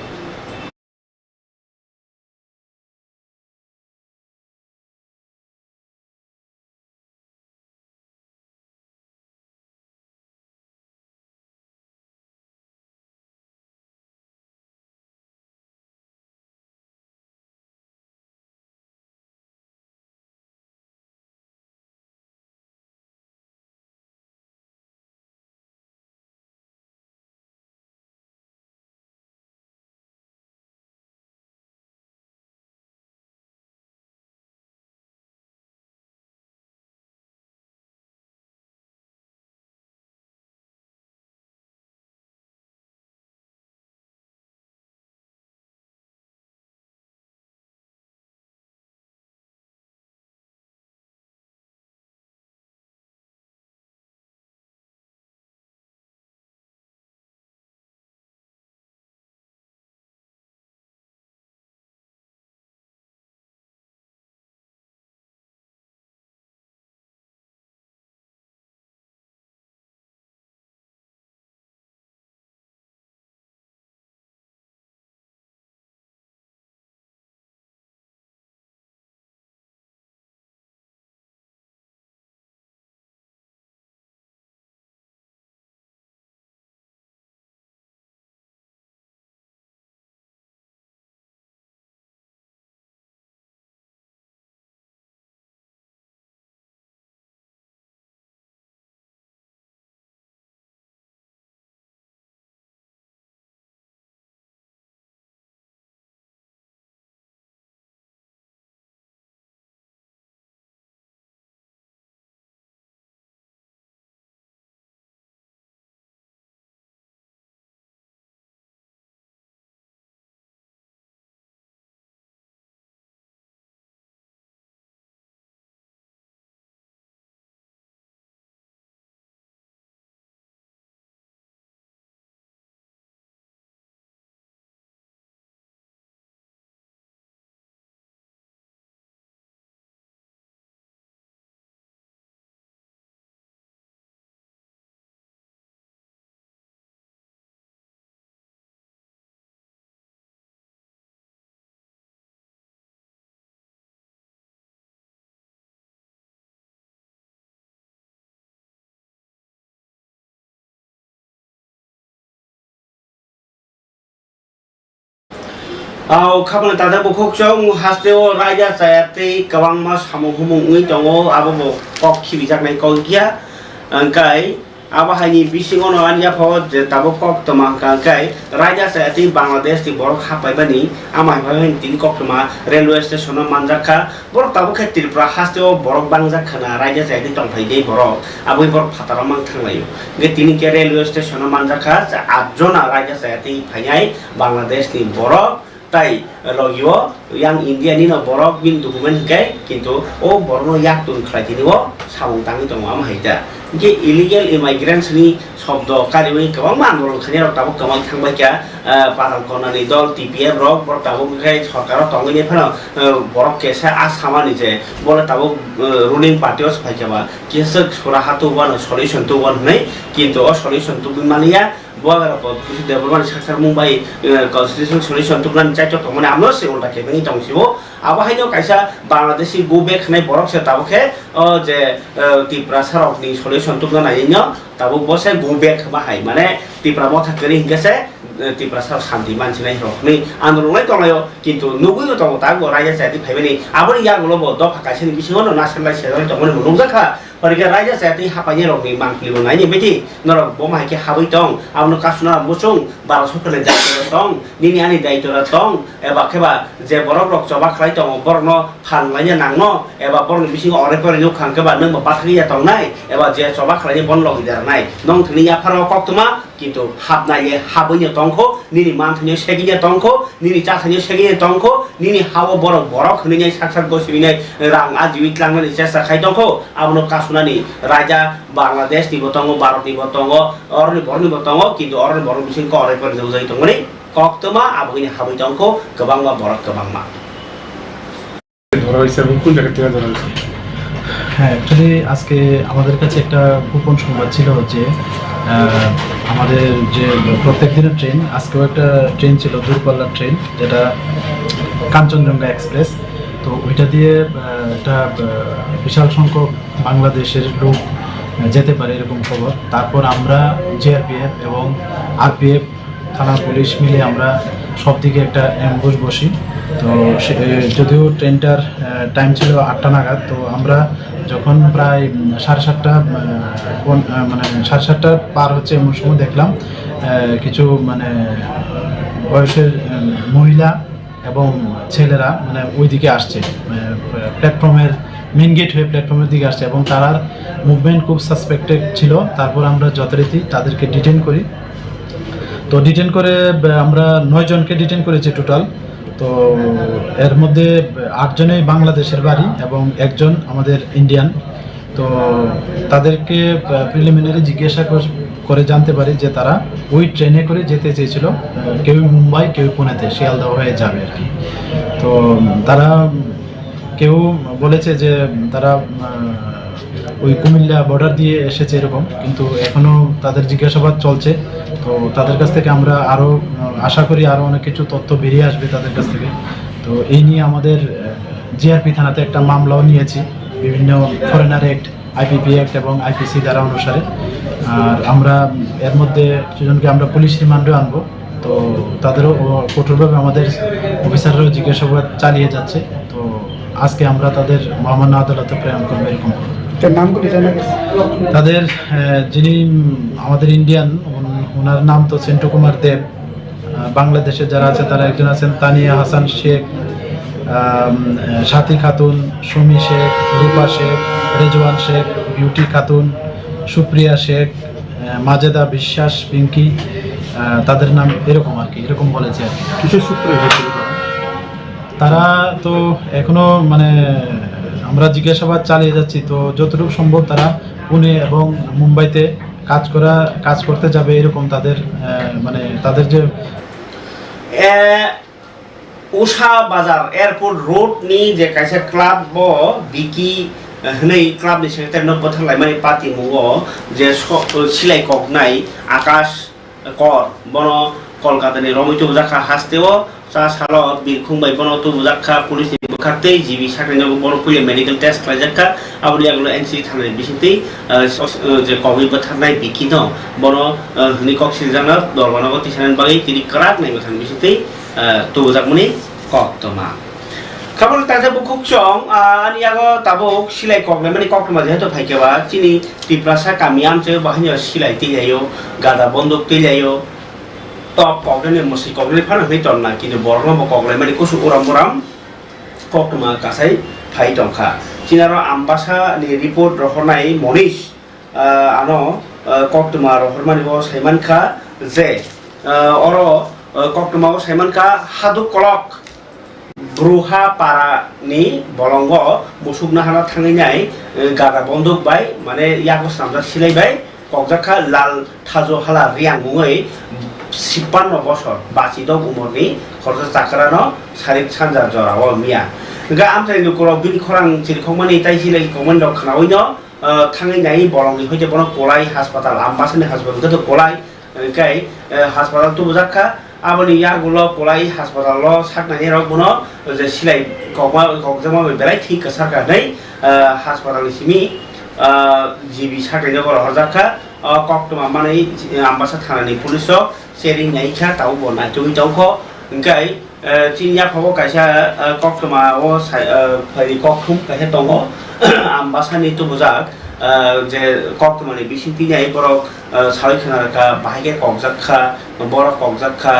खाबोन ताजा बुखुक चों हास्तेओ राजा जायाते गोबां मा सामु हुमुङै दङ आबो कक खिबिजानाय कगिया अंकाय आबाहायनि बिसिङाव आनिया फ जे ताबो कक तमा कांकाय राजा जायाते बांलादेश नि बर खापायबानि आमाय भाय दिन कक तमा रेलवे स्टेशन मानजाखा बर ताबो खे त्रिपुरा हास्तेओ बर बांजाखाना राजा जायाते तंफायदे बर आबै बर फातारा मां थांलायो गे तिनि के रेलवे स्टेशन मानजाखा 8 जना राजा जायाते फायनाय बांलादेश नि बर তাই লগিও ইয়াং ইন্ডিয়ানি ন বরক বিন ডকুমেন্ট কে কিন্তু ও বরনো ইয়াক তুন খাইতিনিও সাউং তাंगि दङ आम हायदा যে ইলিগেল ইমাইগ্রেন্টস नि শব্দ কারিবি गोबां आन्दोलन खानि रक ताबो गोबां थांबाय क्या पाराल कोनानि दल टीपीएफ रक बर ताबो गे सरकार तंगनि फनो बरक केसा आसामानि जे बोले ताबो रुलिंग पार्टियाव सफायजाबा केसा सुरा हातु वन सलिउशन तो वन नै किन्तु सलिउशन तो बिमानिया buat apa kusi development sektor Mumbai constitution solution tu kan cacok tu mana amnos sih orang kebeni tong sibo apa hanya kaisa Bangladeshi go back naik borok se tahu ke je Tripura sarok ni solution tu kan aja tahu bosnya go back bahai mana Tripura mau tak kering ke se Tripura sarok santi manci naik rok ni andorong naik tong ayo kintu nunggu itu tong tahu raja saya di pebeni apa ni yang lo bodoh pakai sini bisa ngono nasional saya tong mana belum zakha Pergi raja saya ti hapanya rok ni mangkli lo nanya beti norok boma ke hawi tong awno kasuna musung balas hukule dai tong nini ani dai tora tong eba keba je borok rok coba khlai tong borno phan lanya nangno eba borno bising ore pore nyuk khang keba nang bathri ya tong nai eba je coba khlai bon log dar nai nong thni ya pharo kok tuma কিন্তু hub নাইয়ে হাবইনে তংখো নিনি মানথনে সেগিনে তংখো নিনি চাথনে সেগিনে তংখো নিনি হাও বড় বড় খনিনে সাকসাক গসিবিনে রাং আজিউই ক্লাংনে চেষ্টা খাই তংখো আবনো কাসুনানি রাজা বাংলাদেশ নি বতঙ্গ ভারত নি বতঙ্গ অরনি বরনি বতঙ্গ কিন্তু অরনি বরন বিসিং করে পরে যাই তংনি কক্তমা আবইনে হাবই তংখো গোবাংবা বড় গোবাংমা ধরা হইছে এবং কোন জায়গা থেকে ধরা হইছে হ্যাঁ অ্যাকচুয়ালি আজকে আমাদের কাছে একটা গোপন সংবাদ ছিল যে আমাদের যে প্রত্যেক দিনের ট্রেন আজকেও একটা ট্রেন ছিল দূরপাল্লার ট্রেন যেটা কাঞ্চনজঙ্ঘা এক্সপ্রেস তো ওইটা দিয়ে একটা বিশাল সংখ্যক বাংলাদেশের লোক যেতে পারে এরকম খবর তারপর আমরা জিআরপিএফ এবং আরপিএফ থানা পুলিশ মিলে আমরা সব দিকে একটা অ্যাম্বুশ বসি তো যদিও ট্রেনটার টাইম ছিল 8টা নাগাদ তো আমরা যখন প্রায় 7:30 মানে 7:30 পার হচ্ছে এমন সময় দেখলাম কিছু মানে বয়সের মহিলা এবং ছেলেরা মানে ওই দিকে আসছে প্ল্যাটফর্মের মেন গেট হয়ে প্ল্যাটফর্মের দিকে আসছে এবং তার মুভমেন্ট খুব সাসপেক্টেড ছিল তারপর আমরা যথারীতি তাদেরকে ডিটেন করি তো ডিটেন করে আমরা 9 জনকে ডিটেন করেছি টোটাল তো এর মধ্যে 8 জনেই বাংলাদেশের বাড়ি এবং একজন আমাদের ইন্ডিয়ান তো তাদেরকে প্রিলিমিনারি জিজ্ঞাসা করে জানতে পারি যে তারা ওই ট্রেনে করে যেতে চেয়েছিল কেউ মুম্বাই কেউ পুনেতে শিয়ালদহ হয়ে যাবে আর কি তো তারা কেউ বলেছে যে তারা ওই কুমিল্লা বর্ডার দিয়ে এসেছে এরকম কিন্তু এখনও তাদের জিজ্ঞাসাবাদ চলছে তো তাদের কাছ থেকে আমরা আরও আশা করি আরও অনেক কিছু তথ্য বেরিয়ে আসবে তাদের কাছ থেকে তো এই নিয়ে আমাদের জিআরপি থানাতে একটা মামলাও নিয়েছি বিভিন্ন ফরেনার অ্যাক্ট আইপিপি অ্যাক্ট এবং আইপিসি ধারা অনুসারে আর আমরা এর মধ্যে দুজনকে আমরা পুলিশ রিমান্ডে আনবো তো তাদেরও কঠোরভাবে আমাদের অফিসাররাও জিজ্ঞাসাবাদ চালিয়ে যাচ্ছে তো আজকে আমরা তাদের মহামান্য আদালতে প্রেরণ করবো এরকম তাদের যিনি আমাদের ইন্ডিয়ান ওনার নাম তো সেন্টু কুমার দেব বাংলাদেশে যারা আছে তারা একজন আছেন তানিয়া হাসান শেখ সাথী খাতুন সুমি শেখ রূপা শেখ রেজওয়ান শেখ বিউটি খাতুন সুপ্রিয়া শেখ মাজেদা বিশ্বাস পিঙ্কি তাদের নাম এরকম আর কি এরকম বলেছে আর কি কিসের সূত্রে হয়েছিল তারা তো এখনো মানে আমরা জিজ্ঞাসাবাদ চালিয়ে যাচ্ছি তো যতটুকু সম্ভব তারা পুনে এবং মুম্বাইতে কাজ করতে যাবে এরকম তাদের মানে তাদের যে उषा बाजार एयरपोर्ट रोड नि जे कायसे क्लाब बो बिकी हनै क्लाब नि सेक्रेटारि न बथांलाय माने पार्टी मुगो जे सिलाय कगनाय आकाश कर बनो कलकाता नि रमितो जाखा हास्तेओ सा सालो बिरखुंबाय बनो तो जाखा पुलिस नि बखाते जिबि साख्रिनो बनो पुलिस मेडिकल टेस्ट खालायजाखा आबनि आगलो एनसी थानाय बिसिंति जे कवि बथांनाय बिकी न बनो हनै कक्सिल जाना दरबानाव तिसानान बागै तिनि क्राक नाय बथां बिसिंति tuzakmuni koktoma kabul tata bukuk chong ani ago tabuk silai kokle mani koktoma jehetu phaikeba chini tiprasa kamiam che bahanya silai tilayo gada bonduk tilayo top kokle musi kokle phana hei tonna kintu borno bo kokle mani kusu uram uram koktoma kasai phai tongkha chinaro ambasa ni report rohonai monish ano koktoma rohormani bo saimankha je oro koktoma bo saimankha haduk kolok bruha para ni bolongo musukna hana thanginai gada bonduk bai mane yago samja silai bai kokjakha lal thajo hala riang mungoi 56 বছর বাচিদ উমরনি খরচ চাকরানো সারিক সানজা জরাও মিয়া গা আমসাই নকর বিনি খরাং চিরখমানি তাইছিলাই common দক খানাওইনো থাঙ্গै নাই বলংনি হইতে বন কোলাই হাসপাতাল আমবাসনি হাসপাতাল তো কোলাই কাই হাসপাতাল তো বুজাখা aboni yagulo kolai hospital lo saknani rok bono je silai kokjama belai thik ka sarka nei hospital ni simi jibi saknai no gor horjakha koktoma manai ambasa thanani police sharing nai kha tau bo na tui tau kho ngai chinya phago kaisa koktoma o phai kokthum kaisa tongo ambasa ni to bujak je koktoma ni bisinti nai borok sawai khanarka bahage kokjakha borok kokjakha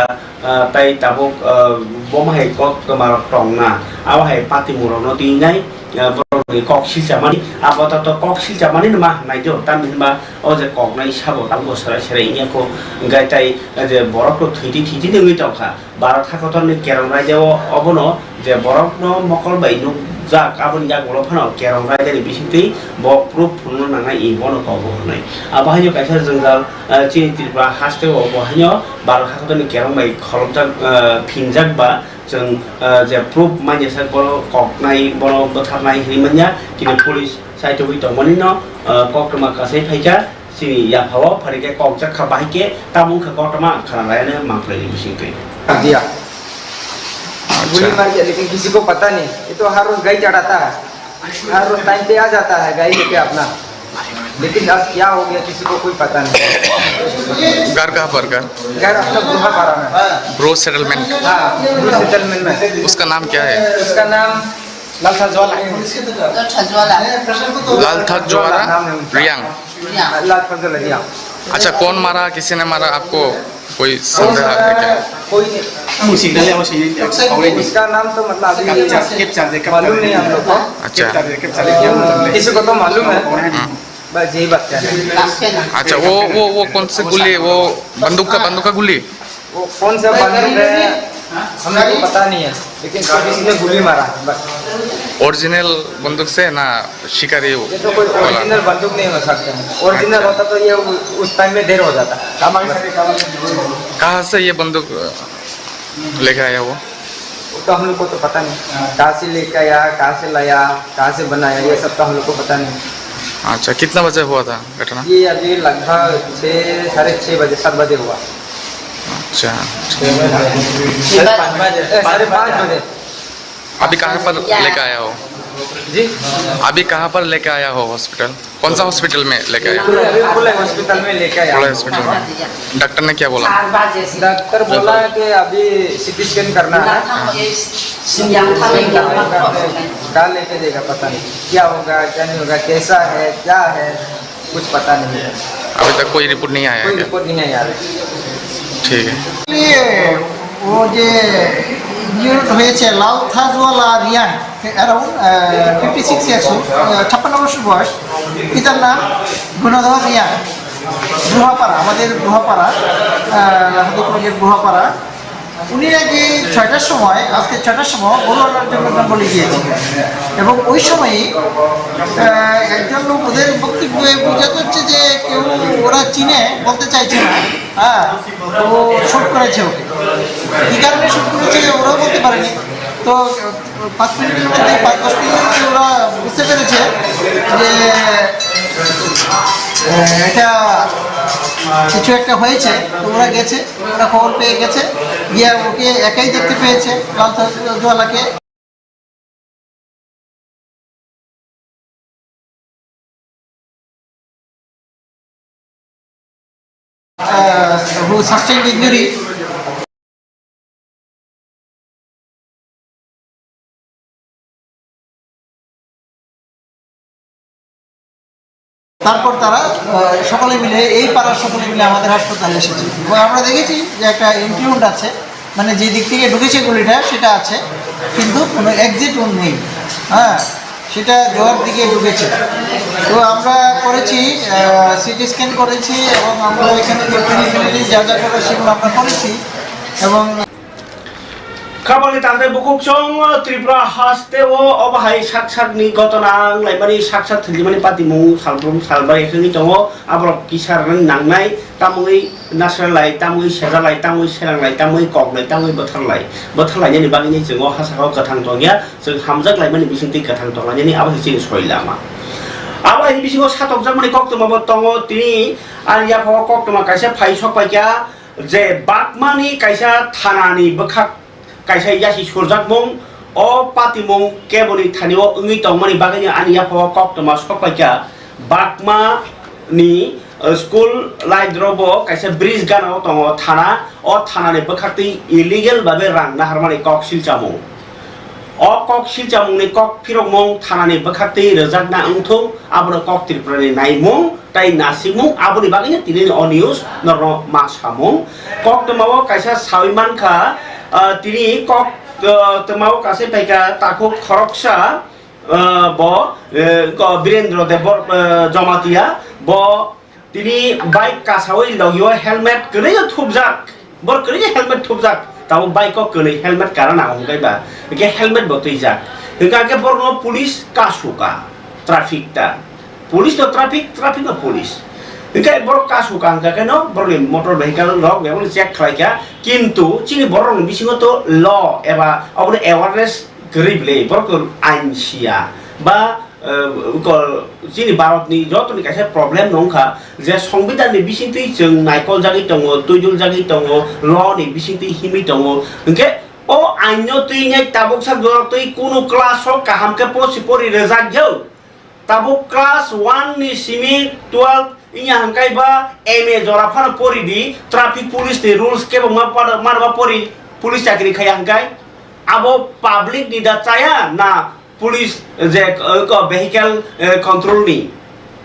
tai tabuk bomahai koktoma tongna awahai pati murono tinai borok ni kok siljamani abata to kok siljamani ma nai jo tamhinba o je kok nai sabo tamgo sarai sarai nya ko ngai tai je borok to thiti thiti ni tongkha baro thakotor ni kerong rai jao obono je borok no mokol bai nu jak aboni jak bolo phano kerong rai jani bisinti bo proof phunno nangai i bono ko bo nai abahanyo kaisa jongjal chini tripura haste o bohanyo baro thakotor ni kerong bai kholomjak phinjak ba जों जे proof माने सा बरो ककनाय बरो बथारनाय हिमन्या किने police site बै दमनि न कक्टमा कासै फाइका सिनि याफाव फरिके ककजा खबाइके तामुं ख कक्टमा खरालायने मांगफ्राय बिसिंकै दिया गोली मार दिया लेकिन किसी को पता नहीं ये तो हर रोज गाय चढ़ाता है हर रोज टाइम पे आ जाता है गाय लेके अपना लेकिन अब क्या हो गया किसी को कोई पता नहीं घर कहाँ पर घर अपना बुढ़ा पारा में ब्रो सेटलमेंट हाँ ब्रो सेटलमेंट में उसका नाम क्या है उसका नाम लालथा ज्वाला रियांग लालथा ज्वाला रियांग अच्छा कौन मारा किसी ने मारा आपको कोई संदेह है क्या कोई उसका नाम तो मतलब अभी मालूम नहीं हम लोग को अच्छा किसी को तो मालूम है बस यही बात है अच्छा वो कौन से गुली वो बंदूक का गुली वो कौन सा बंदूक है हम लोग को पता नहीं है लेकिन किसी ने गोली मारा बस ओरिजिनल बंदूक से ना शिकारी ये तो कोई ओरिजिनल बंदूक नहीं हो सकता है ओरिजिनल होता तो ये उस टाइम में देर हो जाता कहाँ से ये बंदूक लेके आया वो तो हम लोग को तो पता नहीं कहाँ से लेके आया कहाँ से लाया कहाँ से बनाया ये सब तो हम लोग को पता नहीं अच्छा कितना बजे हुआ था घटना ये अभी लगभग 6:30 बजे 7 बजे हुआ अच्छा 5:30 बजे अभी कहाँ पर लेके आया हो जी अभी कहाँ पर लेके आया हो हॉस्पिटल कौन सा हॉस्पिटल में लेके आया खुले हॉस्पिटल में लेके आया खुले हॉस्पिटल में डॉक्टर ने क्या बोला डॉक्टर बोला कि अभी सीटी स्कैन करना है क्या लेके देगा पता नहीं क्या होगा क्या नहीं होगा कैसा है क्या है कुछ पता नहीं है अभी तक कोई रिपोर्ट नहीं आया कोई क्या रिपोर्ट नहीं है यार ठीक है वो जे ইনজিউর্ড হয়েছে লালথাজওয়ালা রিয়াং অ্যারাউন্ড 56 ইয়ার্স 56 বছর বয়স পিতার নাম গুণধর রিয়াং গুহাপাড়া আমাদের গুহাপাড়া গুহাপাড়া উনি নাকি 6টার সময় আজকে 6টার সময় গরুয়ালার জন্য জঙ্গলে গিয়েছিলেন এবং ওই সময়ই একজন লোক ওদের বক্তব্যে বোঝা যাচ্ছে যে কেউ ওরা চিনে বলতে চাইছে না হ্যাঁ ও শুট করেছে ওকে কী কারণে শুট করেছে ওরাও বলতে পারেনি তো 5 মিনিটের মধ্যে 5-10 মিনিটের মধ্যে ওরা বুঝতে পেরেছে যে এটা কিছু একটা হয়েছে তো ওরা গেছে ওরা খবর পেয়ে গেছে গিয়ে ওকে একাই দেখতে পেয়েছে লালথাজওয়ালাকে who sustained injury তারপর তারা সকলে মিলে এই পাড়ার সকলে মিলে আমাদের হাসপাতালে এসেছে এবং আমরা দেখেছি যে একটা এন্ট্রি উন্ড আছে, মানে যে দিক থেকে ঢুকেছে গুলিটা সেটা আছে, কিন্তু কোনো এক্সিট উন্ড নেই। হ্যাঁ, সেটা জোয়ার দিকে ঢুকেছে। তো আমরা করেছি সিটি স্ক্যান করেছি এবং আমরা এখানে যে প্রিলিমিনারি যা যা করা সেগুলো আমরা করেছি এবং খাবারনি তাতে বুকুক চং ত্রিপুরা হাসতেও অবহাই সাকসাকনি ঘটনা লাইমানি সাকসাক থিলিমানি পাতিমু সালব্রুম সালবাই এখানে দङ আবার কিসার নাंनाय তামুই নাসরালাই তামুই সেজালাই তামুই সেलांलाय তামুই ককলাই তামুই बोथारलायनि बागैनि जोङो हासाराव गोथां दंया जों हामजाक लाइमानि बिसिंति गोथां दंलायनि आबाय जों सयलामा आबाय बिसिङाव सातकजाक माने कक्तमाबो दङ तिनि आरिया फाव कक्तमा कायसा फाइसक पाइका जे बागमानि कायसा थानानि बोखाक कायसा यासि सरजाकमं अ पातिमं केबनि थानिव ओङै दंमानि बागैनि आनिया फाव कक्तमा सकपाइका बागमानि स्कुल लाइद्रबो कायसा ब्रिज गानाव दङ थाना अ थानानि बोखाक्ति इलिगेल भाबे रां नाहारमानि ककसिल जामं अ ककसिल जामंनि कक फिरकमं थानानि बोखाक्ति रोजाकना ओंथौ आबनो कक त्रिपुरानि नायमं ताइ नासिमं आबनि बागैनि तिनि अ निउज नर मासामं कक्तमाव कायसा साविमानखा तिनि कक तमाव कासे पाइका ताको खरकसा ब वीरेंद्र देव जमातिया ब तिनि बाइक कासावै लगियो हेलमेट गनै थुबजाक बर गनै हेलमेट थुबजाक ताव बाइक को गनै हेलमेट कारण आंगायबा के हेलमेट बतैजाक हिगाके बरनो पुलिस कासुका ट्राफिक ता पुलिस तो ट्राफिक न पुलिस इनका बर कासुका अंगाके न बर मोटर भेहिकल लग बेबो चेक खालायका किन्तु चिनि बरनो बिसिङो तो ल एबा अबनो अवेयरनेस गरिबले बरको आइनसिया बा जोंनि भारतनि जतनि कायसा प्रब्लेम नंखा जे संबिधाननि बिसिंति जों नायकल जागि दङ तुइदुल जागि दङ लनि बिसिंति हिमि दङ ओंके अ आइनो तुइने ताबुकसा जरतै कुनु क्लासो काहामके पसिपरि रजाक जौ ताबुक क्लास 1 नि सिमि 12 इया हंकाइबा एमए जराफान परिदि ट्राफिक पुलिस नि रुल्स केबो मारबा परि पुलिस चाकरि खाय हंकाय आबो पब्लिक नि दा चाया ना पुलिस जे भेहिकल कंट्रोल नि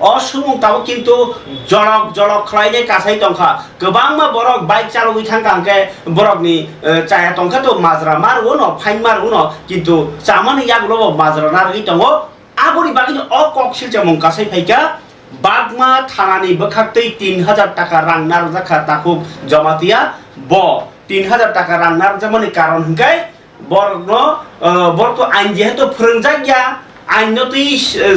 असुमुं ताबो किन्तु जड़क खलायने कासाय तंखा गोबांमा बरक बाइक चालुयै थांगांके बरकनि चाया तंखा तो माजरा मारु न फाइन मारु न किन्तु चामानि यागलो माजरा नारगि दङ आबोनि बागै अ ककसिल जमं कासाय फाइका बागमा थानानि बोखाक्तै 3000 टाका रां नारजाखा ताखौ जमातिया ब 3000 टाका रां नारजामनि कारण हंगाय बरनो बरतो आइन जेहेतु फोरोंजागिया आइन तो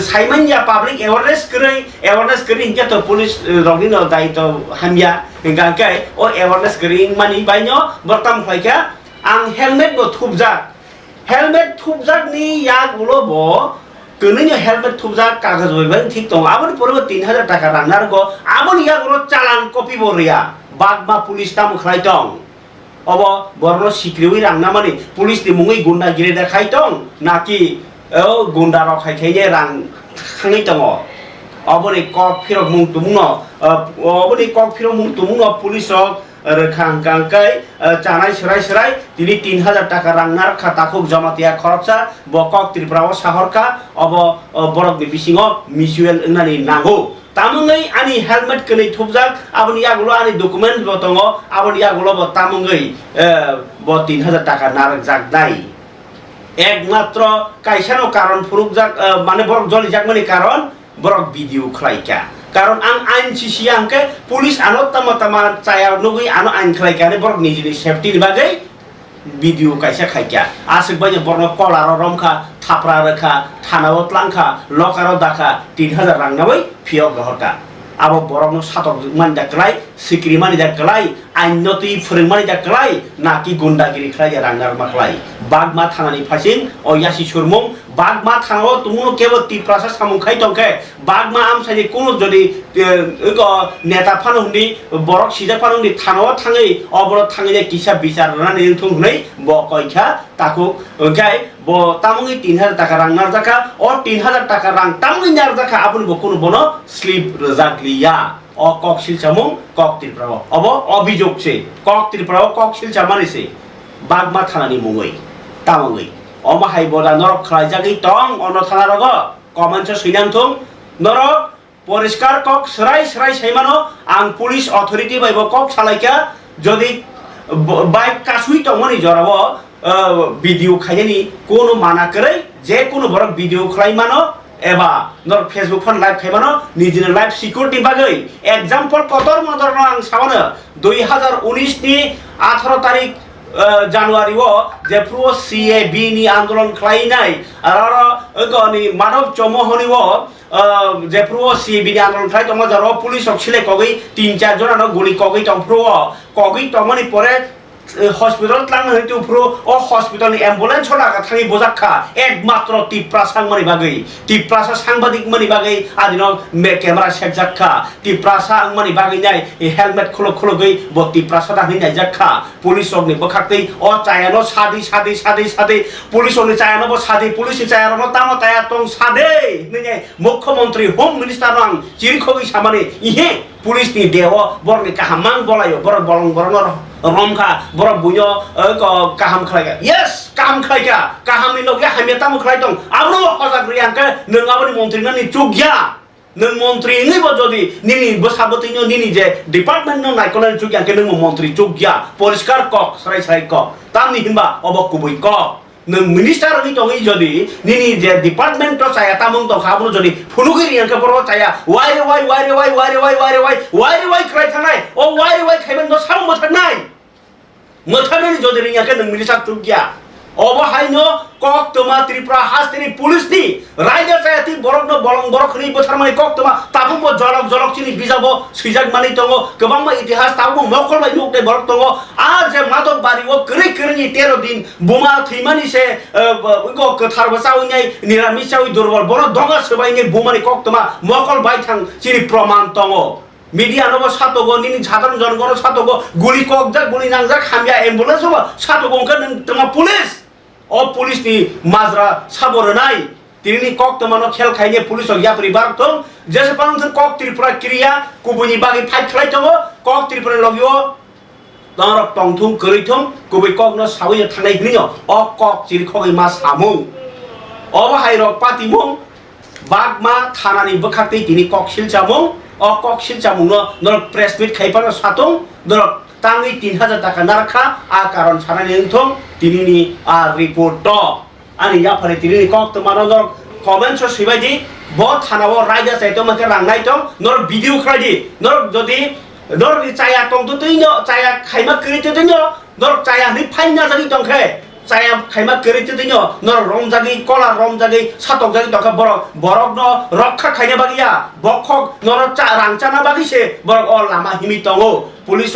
साइमानिया पब्लिक अवेयरनेस करै हिंगा तो पुलिस रगनि न दायित्व हामिया हिंगाके ओ अवेयरनेस करै मानि बायनो बरताम फाइका आं हेलमेट बो थुबजाक नि याग उलो बो कनैनो हेलमेट थुबजाक कागज बयबा ठीक दं आबनि परबो 3000 टाका रां नारगो आबनि याग उलो चालान कपि बरिया बागमा पुलिस ताम खलाय दं अब बरनो सिक्रिवै रांना माने पुलिस नि मुङै गुन्डा गिरि देखाय दं नाकि गुन्डा रखायखायने रां खाङै दङ अबनि कक फिरक मुं तुमुङ अबनि कक फिरक मुं तुमुङ पुलिस रोखांकांकाय चानाय सराय तिनि 3000 टाका रां नार खाताखौ जमातिया खरकसा ब कक त्रिपुराव साहरका अब बरकनि बिसिङाव मिसुएल होननानै नांगौ तामुङै आनि हेलमेट कनै थुबजाक आबनि यागुलो आनि डकुमेन्ट बो दङ आबनि यागुलो बो तामुङै ब 3000 टाका नारक जागनाय एकमात्र कायसानो कारण फुरुकजाक माने बरक जलि जागमानि कारण बरक भिडियो खलायका कारण आं आइन सिसि आंके पुलिस आनो तमा चाया नुगै आनो आइन खलायकाने बरक निजिनि सेफ्टी नि बागै भिडियो कायसा खायका आसक बाय बरनो कलार रमखा थाप्रा रखा थानाव तलांखा लकाराव दाखा 3000 रां नावै फियक गहरका आबो बरकनो सातक मान दाखलाय सिक्रि मानि दाखलाय आइनति फोरोंमानि दाखलाय नाकि गुन्डागिरि खलाय रांनार माखलाय बागमा थानानि फासिं अ यासि सुरमुं बागमा थानाव तुमुनो केबो तिप्रासा सामुखाय दंके बागमा आमसानि कोनो जदि नेता फानुंनि बरक सिजा फानुंनि थानाव थाङै अबरो थाङै किसा बिचार रानि थुंनै ब कयखा ताकु ओंखाय ब तामुङै 3000 टाका रां नारजाखा अ 3000 टाका रां तामुङै नारजाखा आबुनि बकुनो बनो स्लिप रजाकलिया अ ककसिल चामुं कक त्रिपुराव अब अभियोग छे कक त्रिपुराव ककसिल चामानिसे बागमा थानानि मुङै तामुङै अमाहाय बदा नरक खलायजागै दं अन थाना रग कमेन्ट सैनांथुं नरक পরিষ্কার কক সরাই সরাই সাইমানো আং পুলিশ অথরিটি বাইব কক সালাইকা যদি বাইক কাসুই তমনি জরাবো ভিডিও খাইনি কোনো মানা করে যে কোনো বড় ভিডিও খাই মানো এবা নর ফেসবুক ফোন লাইভ খাইমানো নিজের লাইভ সিকিউরিটি বাগৈ এক্সাম্পল কতর মদর আং সাবানো 2019 ni 18 তারিখ জানুয়ারি ও যে পুরো সিএবি নি আন্দোলন খাইনাই আর গনি মানব চমহনি ও যে পুরো সিএবি নি আন্দোলন খাই তমা যারা পুলিশ অক্সিলে কগৈ 3-4 জন গুলি কগৈ তম পুরো কগৈ তমনি পরে হসপিটাল ক্লাং হইতে পুরো ও হসপিটাল অ্যাম্বুলেন্স হলা থাকি বোঝাক্ষা একমাত্র টিপ্রা সাংমানি বাগৈ টিপ্রাসা সাংবাদিক মানি বাগৈ আদিন ক্যামেরা শেখ জাক্ষা টিপ্রাসা আংমানি বাগৈ নাই হেলমেট খুলো খুলো গই ব টিপ্রাসা দাহি নাই জাক্ষা পুলিশ অগ্নি বখাকতেই ও চায়ানো সাদি সাদি সাদি সাদি পুলিশ অগ্নি চায়ানো ব সাদি পুলিশ চায়ানো তামা তায়া তং সাদে নে মুখ্যমন্ত্রী হোম মিনিস্টার নং চিরিখগৈ সামানে ইহে পুলিশ নি দেহ বরনি কাহামাং বলাयो बर বলং বরনর রমখা বড় বুyo কাহাম খাইগা ইয়েস কাহাম খাইগা কাহামনি লগে হামিয়াতা মুখলাই দं আবনো হজাগ্রি আংকে নং আবনি মন্ত্রী না নি চুগিয়া নং মন্ত্রী নি ব যদি নিনি বসাবতিনো নিনি যে ডিপার্টমেন্ট ন নাইকলে চুগিয়া কে নং মন্ত্রী চুগিয়া পরিষ্কার কক সরাই সরাই কক তামনি হিনবা অবকুবই কক নং মিনিস্টার নি তংই যদি নিনি যে ডিপার্টমেন্ট তো চায়া তামং তো খাবনো যদি ফুনুগিরি আংকে বড় চায়া ওয়াই রে ওয়াই ওয়াই রে ওয়াই ওয়াই রে ওয়াই ওয়াই রে ওয়াই ওয়াই রে ওয়াই ক্রাই থানাই ও ওয়াই রে ওয়াই খাইবেন তো সাম মথানাই মথানাই যদি রিয়াকে নং মিনিস্টার চুগিয়া অবহাইনো কক তোমা ত্রিপুরা হাসতিনি পুলিশ নি রাইডার চায়াতি বরক বলং বরখনি বছর মানে কক তোমা তাবুম জলক জলক চিনি বিজাবো সিজাক মানি দङ गोबां ইতিহাস তাবুম মকলবাই নুকতে বরক দङ আর যে মাদক বাড়ি ও করি করি 13 দিন বোমা থৈমানি সে গো কথার বসাউইনাই নিরামিষ চাউই দুর্বল বড় দঙা সবাইনি বোমানি কক তোমা মকলবাই থাং চিনি প্রমাণ দङ মিডিয়া নব সাতগো নিনি সাধারণ জনগণ সাতগো গুলি কক যা গুলি নাংজা খামিয়া অ্যাম্বুলেন্স হবো সাতগো তোমা পুলিশ ও পুলিশ নি মাজরা সাবর নাই তিনি কক তোমানো খেল খাইনে পুলিশ ইয়াপরি বারতং যেসে পানন কক ত্রিপুরা ক্রিয়া কুবুনি বাগি ফাইট খাই দङ কক ত্রিপুরা লগিও দর টংথুম করিথম কুবই কক ন সাবই থানাই হিনিও অ কক চিরখগৈ মা সামু অবহাই রক পাতিমুং বাগমা থানানি বখাতে তিনি কক শিলচামুং অ কক শিলচামুং ন প্রেস মিট খাইপানো সাতং দর তাঙ্গি 3000 টাকা নারখা আ কারণ সারানি থং তিনিনি আর রিপোর্ট আনি ইয়াফারে তিনিনি কক তো মানদর কমেন্টস সিবাইজি ব থানাও রাইজা চাইতো মাকে রাংনাই দं নর ভিডিও খাইদি নর যদি নর চায়া তং তো তৈনো চায়া খাইমা করিতে তৈনো নর চায়া নি ফাইনা জানি দংখে চায়া খাইমা করিতে তৈনো নর রমজাগি কলা রমজাগি সাতক জাগি দংখা বরক বরক ন রক্ষা খাইনা বাগিয়া বখক নর চা রাংচানা বাগিছে বরক অ লামা হিমি দङ পুলিশ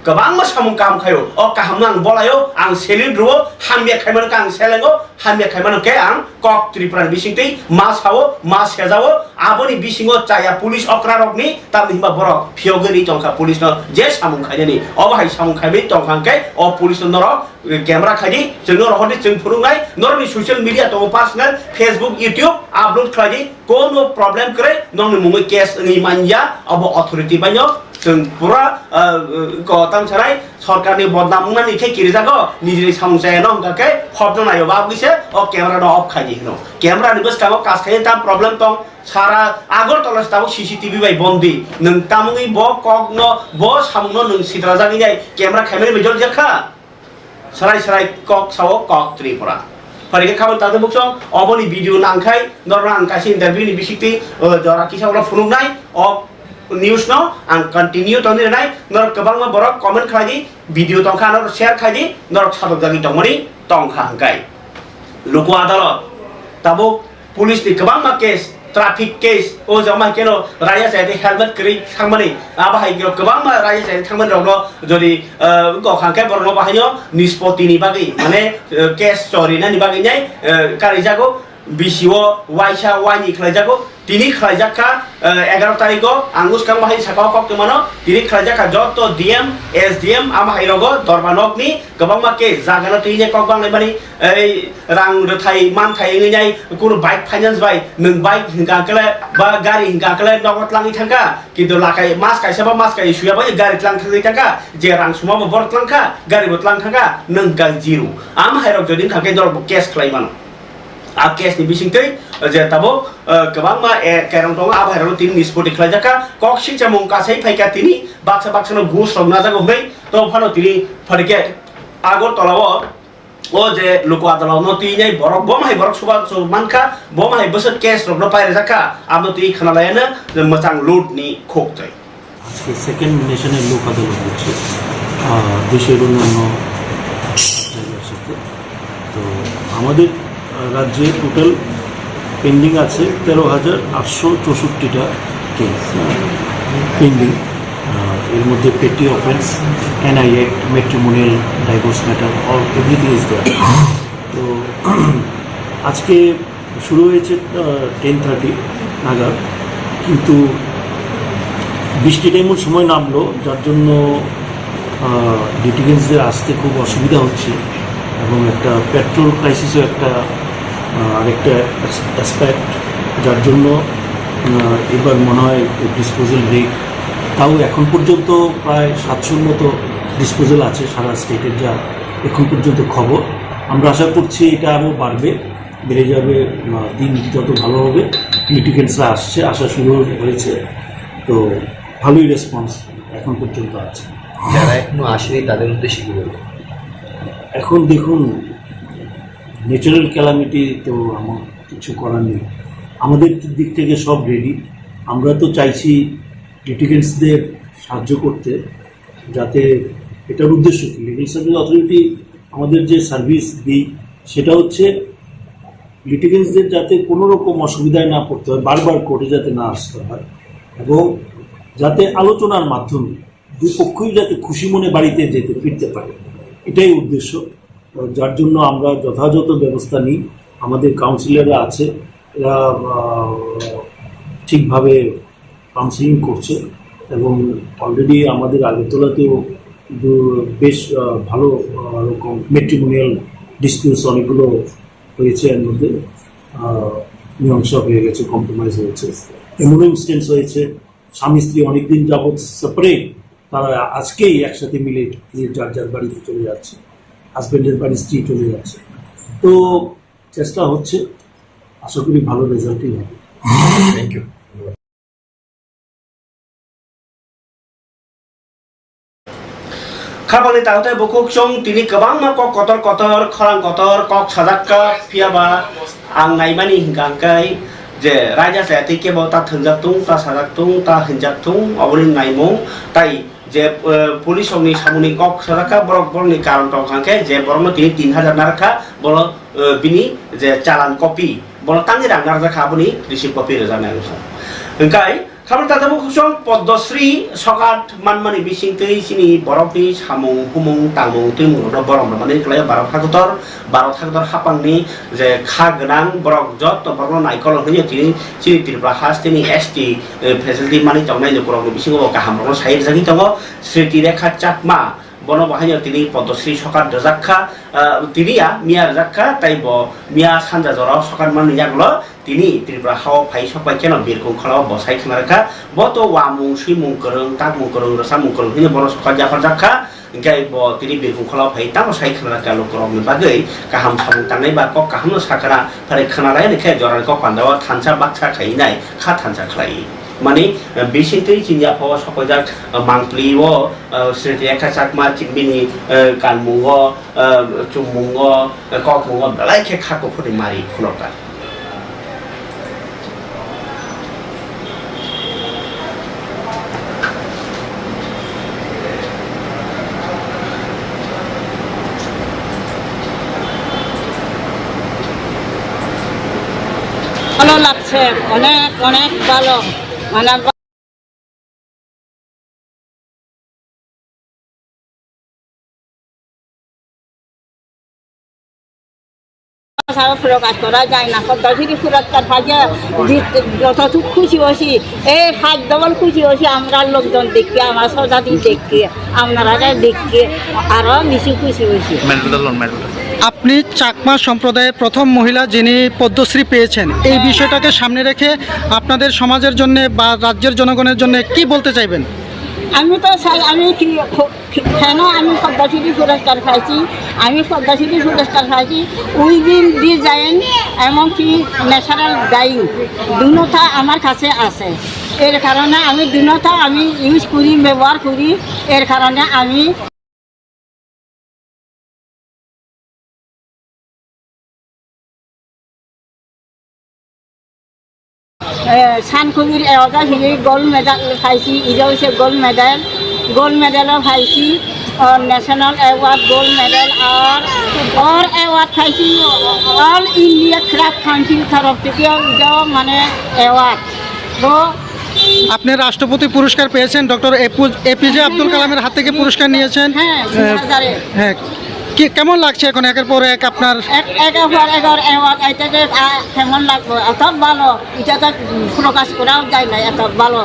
गोबां सामुं काम खायो अ काहाम आं बलायो आं सेलिट रुओ हामिया खाइमान आं सेलेंगो हामिया खाइमान के आं कक त्रिपुरा बिसिंतै मा सावो मा सेजावो आबोनि बिसिंगो चाया पुलिस अक्रारकनि ताम हिमा बर फियोगरि टंका पुलिस न जे सामुं खाइनि अबहाय सामुं खाइबे टंखांके अ पुलिस नर कैमरा खाइदि जोंनो रहदि जों फुरुंनाय नरनि ससियेल मीडिया तो पर्सनल फेसबुक यूट्यूब अपलोड खाइदि कोनो प्रॉब्लम करे नंनि मुङै केस नि मानया अब अथॉरिटी बायनो जों पुरा गताम सराय सरकारनि बदनाम ना निखे किरिजागो निजि सामुसाय न हंगाके खबद नायो बाबगिसे अ कैमरा न ऑफ खाइदि हनो कैमरा नि बस कामो कास खाइ ता प्रॉब्लम तंग सारा आगर तलस ताव सीसीटीवी बाय बन्दी नों तामुङै ब कक न ब सामुनो नों सिद्रा जागि जाय कैमरा खाइमे बेजल जखा सराय सराय कक साव कक त्रिपुरा फरिके खाबन तादे बुकसं अबनि भिडियो नांखाय नरना आंकासि इन्टारभिउ नि बिसिकति जरा किसावला फुनुंनाय अ न्यूज न आं कंटिन्यू तंदि नाय नर गोबां मा बरक कमेन्ट खाइदि भिडियो तंखा नर शेयर खाइदि नर सादक जागि दंमनि तंखा हंगाय लोको आदाলত ताबो पुलिस नि गोबां मा केस ट्राफिक केस ओ जमा केनो राया साइडे हेलमेट करि थांमानि आबाहाय गोबां मा राया साइडे थांमानि रगनो जदि गखांके बरनो बाहायो निष्पत्तिनि बागै माने केस चोरिनानि बागै नाय कारिजागो बिसिओ वाइसा वाइनि खलाइजागो তিনি খাইজাকা 11 তারিখো আঙ্গুস কাম বাহাই সাকাও কক তমানো তিনি খাইজাকা যত ডিএম এসডিএম আম হাইরগো দরবানকনি গোবাং মাকে জাগানো তিনে কক বাংলাই বানি এই রাং রথাই মান থাই নাই কোন বাইক ফাইনান্স বাই নং বাইক হিंगाकले बा गाड़ी हिंगाकले नगद लांगि थांका किन्तु लाखाय मास कायसाबा मास काय सुयाबा गाड़ी लांग थांगि थांका जे रां सुमाबो बरत लांखा गाड़ी बत लांग थांका नों गाय जिरु आम हाइरग जदिन थांके दर केस खालायमान केस नि बिसिंतै जे तबो गोबां मा केरं दं आबायराव तिनि निष्पत्ति खालायजाखा कक सिंचामं कासै फाइका तिनि बाक्सा गुस रंना जागो हमै तो फानो तिनि फरिके आगर तलाव ओ जे लोको आदलाव न तिनै बरक बमहाय बरक सुबा मानखा बमहाय बसत केस रगनो पाइरे जाखा आमनो ति खानालायानो मोजां लुट नि खोकतै আজকে সেকেন্ড ন্যাশনাল লোক আদালত হচ্ছে দেশের অন্যান্য জায়গার সাথে। তো আমাদের রাজ্যে টোটাল পেন্ডিং আছে 13,864টা কেস পেন্ডিং। এর মধ্যে petty offence, NI act, matrimonial, divorce matter, all everything is there. তো আজকে শুরু হয়েছে 10:30 নাগাদ, কিন্তু বৃষ্টিটা এমন সময় নামলো যার জন্য লিটিগেন্টসদের আসতে খুব অসুবিধা হচ্ছে, এবং একটা পেট্রোল ক্রাইসিসও একটা আরেকটা অ্যাসপেক্ট, যার জন্য এবার মনে হয় ডিসপোজাল রেট তাও এখন পর্যন্ত প্রায় 700-র মতো ডিসপোজাল আছে সারা স্টেটের, যা এখন পর্যন্ত খবর। আমরা আশা করছি এটা আরও বাড়বে, বেড়ে যাবে, দিন যত ভালো হবে। লিটিগেন্টসরা আসা শুরু হয়েছে, তো ভালোই রেসপন্স এখন পর্যন্ত আছে। যারা এখনো আসেনি তাদের উদ্দেশ্যে কি বলবো? এখন দেখুন, ন্যাচারাল ক্যালামিটি তো আমার কিছু করার নেই, আমাদের দিক থেকে সব রেডি। আমরা তো চাইছি লিটিগেন্টসদের সাহায্য করতে, যাতে এটার উদ্দেশ্য কি, লিগ্যাল সার্ভিস অথরিটি আমাদের যে সার্ভিস দিই সেটা হচ্ছে লিটিগেন্টসদের যাতে কোনো রকম অসুবিধায় না পড়তে হয়, বারবার কোর্টে যাতে না আসতে হয়, এবং যাতে আলোচনার মাধ্যমে দুই পক্ষই যাতে খুশি মনে বাড়িতে যেতে ফিরতে পারে, এটাই উদ্দেশ্য। যার জন্য আমরা যথাযথ ব্যবস্থা নিই। আমাদের কাউন্সিলররা আছে, এরা ঠিকভাবে কাউন্সিলিং করছে, এবং অলরেডি আমাদের আগরতলাতেও বেশ ভালো রকম ম্যাট্রিমোনিয়াল ডিসপিউটস অনেকগুলো হয়েছে, এর মধ্যে মীমাংসা হয়ে গেছে, কম্প্রোমাইজ হয়েছে। এমনও ইনস্টেন্স হয়েছে স্বামী স্ত্রী অনেকদিন যাবৎ সেপারেট, তারা আজকেই একসাথে মিলে যার যার বাড়িতে চলে যাচ্ছে, হাজব্যান্ডের বাড়ি স্ত্রী চলে যাচ্ছে। তো চেষ্টা হচ্ছে, আশা করি ভালো রেজাল্টই হবে। Thank you. खाबानि तागते बकुक चों तिनि गोबां मा कक कतर खरां कतर कक साजाक्का फियाबा आं नायमानि हिंगांकाय जे राजा जाति के बता थंजाक्तुं ता साजाक्तुं ता हिंजाक्तुं अबनि नायमु ताई जे पुलिस नि सामुनि कक साजाक्का बरक बरनि कारण तखांके जे बरनो 3000 नारखा बल बिनि जे चालान कपि बल तांगि रांगार जाखा बनि रिसिभ कपि रजानाय ओंखाय खाबल तादाबो खुसं पद्मश्री सकाट मानमानि बिसिंतै सिनि बरफनि सामुं हुमुं तामुं तैमुं बरम माने क्लाय 12 थाखतर हापांनि जे खा गोनां बरक जत बरनो नायकल होयो तिनि सिनि त्रिपुरा हास्टेनि एसटी फेसिलिटी माने जावनाय जकरनि बिसिङाव गाहामनो साइड जागि दङ स्मृति रेखा चाकमा बनो बाहायनो तिनि पद्मश्री सकाट रजाखा तिनिया मिया रजाखा ताइबो मिया सानजा जराव सकाट मानि यागलो तिनि त्रिपुरा हाव फाइ सबाय केन बिरखौ खलाव बसाय खनारखा बतो वामुं सुइमुं करं तामुं करं रसामुं करं हिने बनो सकाट जाफार जाखा इंगाय ब तिनि बिरखौ खलाव फाइ ता बसाय खनारखा लोकरमनि बागै गाहाम सामुं तांनाय बा क गाहामनो साखरा फारे खनालाय नेखे जरान क पान्दावा थानसा बाक्सा खायनाय खा थानसा खलाय माने बेसिंतै चिनिया पावा सकाजाक मांगप्लिओ स्मृति रेखा चाकमा चिकबिनि कानमुङो चुमुङो ककमुङो लाइखे खाको फुरि मारि खुलका ভালো লাগছে, অনেক অনেক ভালো, মানে প্রকাশ করা যায় না। পদ্মশ্রী পুরস্কার পাইয়া যতটুকু খুশি হয়েছি, এই 5 ডবল খুশি হয়েছি আমরা লোকজন দেখি, আমার সজাতি দেখি, আপনারা দেখি আরো বেশি খুশি হয়েছি। আপনি চাকমা সম্প্রদায়ের প্রথম মহিলা যিনি পদ্মশ্রী পেয়েছেন, এই বিষয়টাকে সামনে রেখে আপনাদের সমাজের জন্য বা রাজ্যের জনগণের জন্য কি বলতে চাইবেন? আমি তো চাই আমি কেন আমি পদ্মশ্রী পুরস্কার পাইছি, আমি পদ্মশ্রী পুরস্কার পাইছি উইদিন ডিজাইন এমনকি ন্যাচারাল ডাইং দুটা আমার কাছে আছে। এর কারণে আমি দুটা আমি ইউজ করি, ব্যবহার করি। এর কারণে আমি সানকবির এওয়ার্ড হিলি গোল্ড মেডেল পাইছি, এটা হচ্ছে গোল্ড মেডেলও পাইছি, ন্যাশনাল অ্যাওয়ার্ড গোল্ড মেডেল আর অ্যাওয়ার্ড পাইছি অল ইন্ডিয়া ক্রাফট কাউন্সিল তরফ থেকেও এটাও মানে অ্যাওয়ার্ড। তো আপনি রাষ্ট্রপতি পুরস্কার পেয়েছেন, ডক্টর এপিজে আব্দুল কালামের হাত থেকে পুরস্কার নিয়েছেন। হ্যাঁ, হ্যাঁ, কেমন লাগছে এখন একের পর এক আপনার একের পর এক অ্যাওয়ার্ড এটাতে কেমন লাগবে? এত ভালো, এটা তো প্রকাশ করাও যায় না, এত ভালো।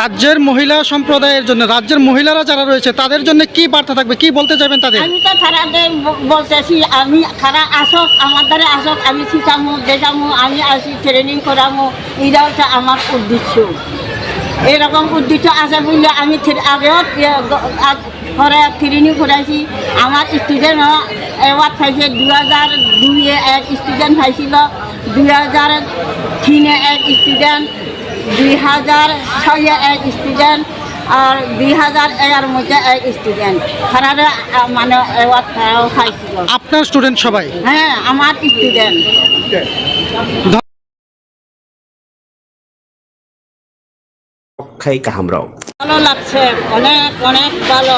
রাজ্যের মহিলা সম্প্রদায়ের জন্য, রাজ্যের মহিলারা যারা রয়েছে তাদের জন্য কি বার্তা থাকবে, কি বলতে চাইবেন তাদের? আমি তো খারাপদের বলতেছি, আমি খারা আসক, আমার দ্বারা আসক, আমি শিখামো, দেখামো, আমি আসি ট্রেনিং করামো, এটা হচ্ছে আমার উদ্দেশ্য। এরকম উদ্দেশ্য আছে বললে আমি আগেও ঘরে ট্রেনিং করাইছি। আমার স্টুডেন্ট অ্যাওয়ার্ড পাইছে 2002-এ এক স্টুডেন্ট পাইছিল, 2003-এ এক স্টুডেন্ট, 2006-এ এক স্টুডেন্ট আর 2011-এর মধ্যে এক স্টুডেন্ট খারাপে মানে অ্যাওয়ার্ড পাইছিল। আপনার স্টুডেন্ট সবাই? হ্যাঁ, আমার স্টুডেন্ট। ভালো লাগছে, অনেক অনেক ভালো,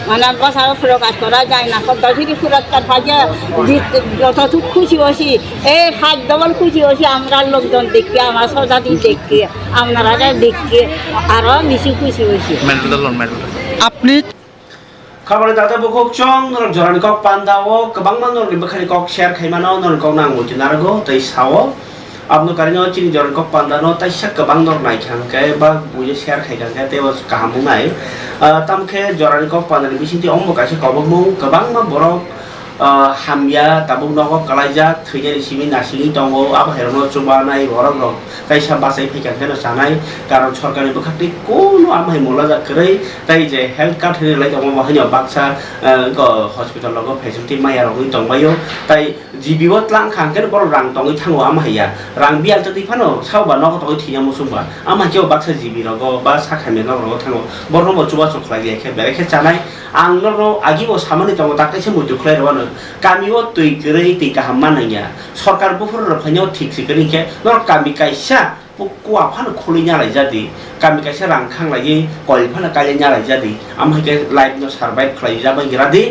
মানে বছর প্রকাশ করা যায় না। পদ্মশ্রী পুরস্কার পাইছে যতটুকু খুশি হয়েছি, এই 5 ডবল খুশি হয়েছি আমরা লোকজন দেখে, আমার সোসাইটি দেখে, আপনারা দেখে আরো বেশি খুশি হয়েছি। আপনি Kabar data bukok chong nor joran kok pandawo kabang man nor libakhani kok share khaimano nor kok nang muti nargo tai sawo abno karino chini joran kok pandano tai sak kabang nor nai khang ke ba buye share khai kang ke te was kamu nai tamkhe joran kok pandani bisinti ombo kaise kobong kabang ma borok hamya tabung nokok kalaija thujari simi nasini tongo abo herono chuba nai borok rok kaisa basai phikang ke no sanai karon sorkari bukhati kono amai molaja krei tai je health card hene lai tongo bahanya baksa ko hospital logo facility maya rok tongbayo tai jibiwo tlang khang ke bor rang tongi thango amai ya rang bial tati phano sauba nok to thiya musumba amai ke baksa jibi rogo ba sakhame nok rogo thango borno mo chuba choklai ge ke bere ke chanai angno agibo samani tongo takse mutu khlai rono kamiwo tui krei ti kahammananya sarkar bufur rokhanyo thik sikani ke nor kami kaisa kuwa phano khulinya lai jadi kami kaisa rang khang lai kol phano kalinya lai jadi amai ke life no survive khlai jabai gradi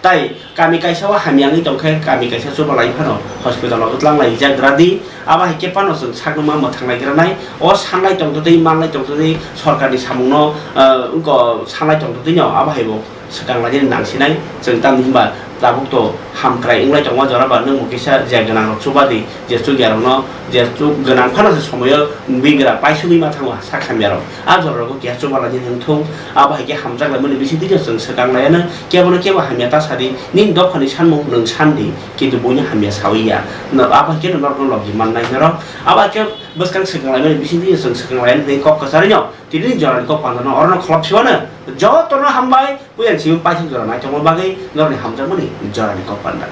tai kami kaisa wa hamyangi tongkhe kami kaisa chuba lai phano hospital lo tlang lai ja gradi aba hike phano sung saknuma mo thanglai granai o sanlai tongtoi manglai tongtoi sarkari samungno ko sanlai tongtoi no aba haibo sekang lagi nangsinai jeung tamimba labuk to hamkrai inglai tongwa jora ba nang mukisa je ganang chuba di je chu gyarno je chu ganang phana se somoyo bingra paisumi ma thangwa sakhamyaro a jora ko kya chuba lagi thung aba hike hamjak la mani bisi dige jeung sekang lai na kebono kebo hamya ta sadi ning do phani sanmu nang sandi kintu bonya hamya sawiya no aba hike no no logi man nai ro aba ke baskan sekang lai mani bisi dige jeung sekang lai nei kok kasarino tini jora ko pandano orno khlap siwana jo torno hambai puyan sium paithing jora nai tongwa bagai norni hamjak mani jora ni ko pandang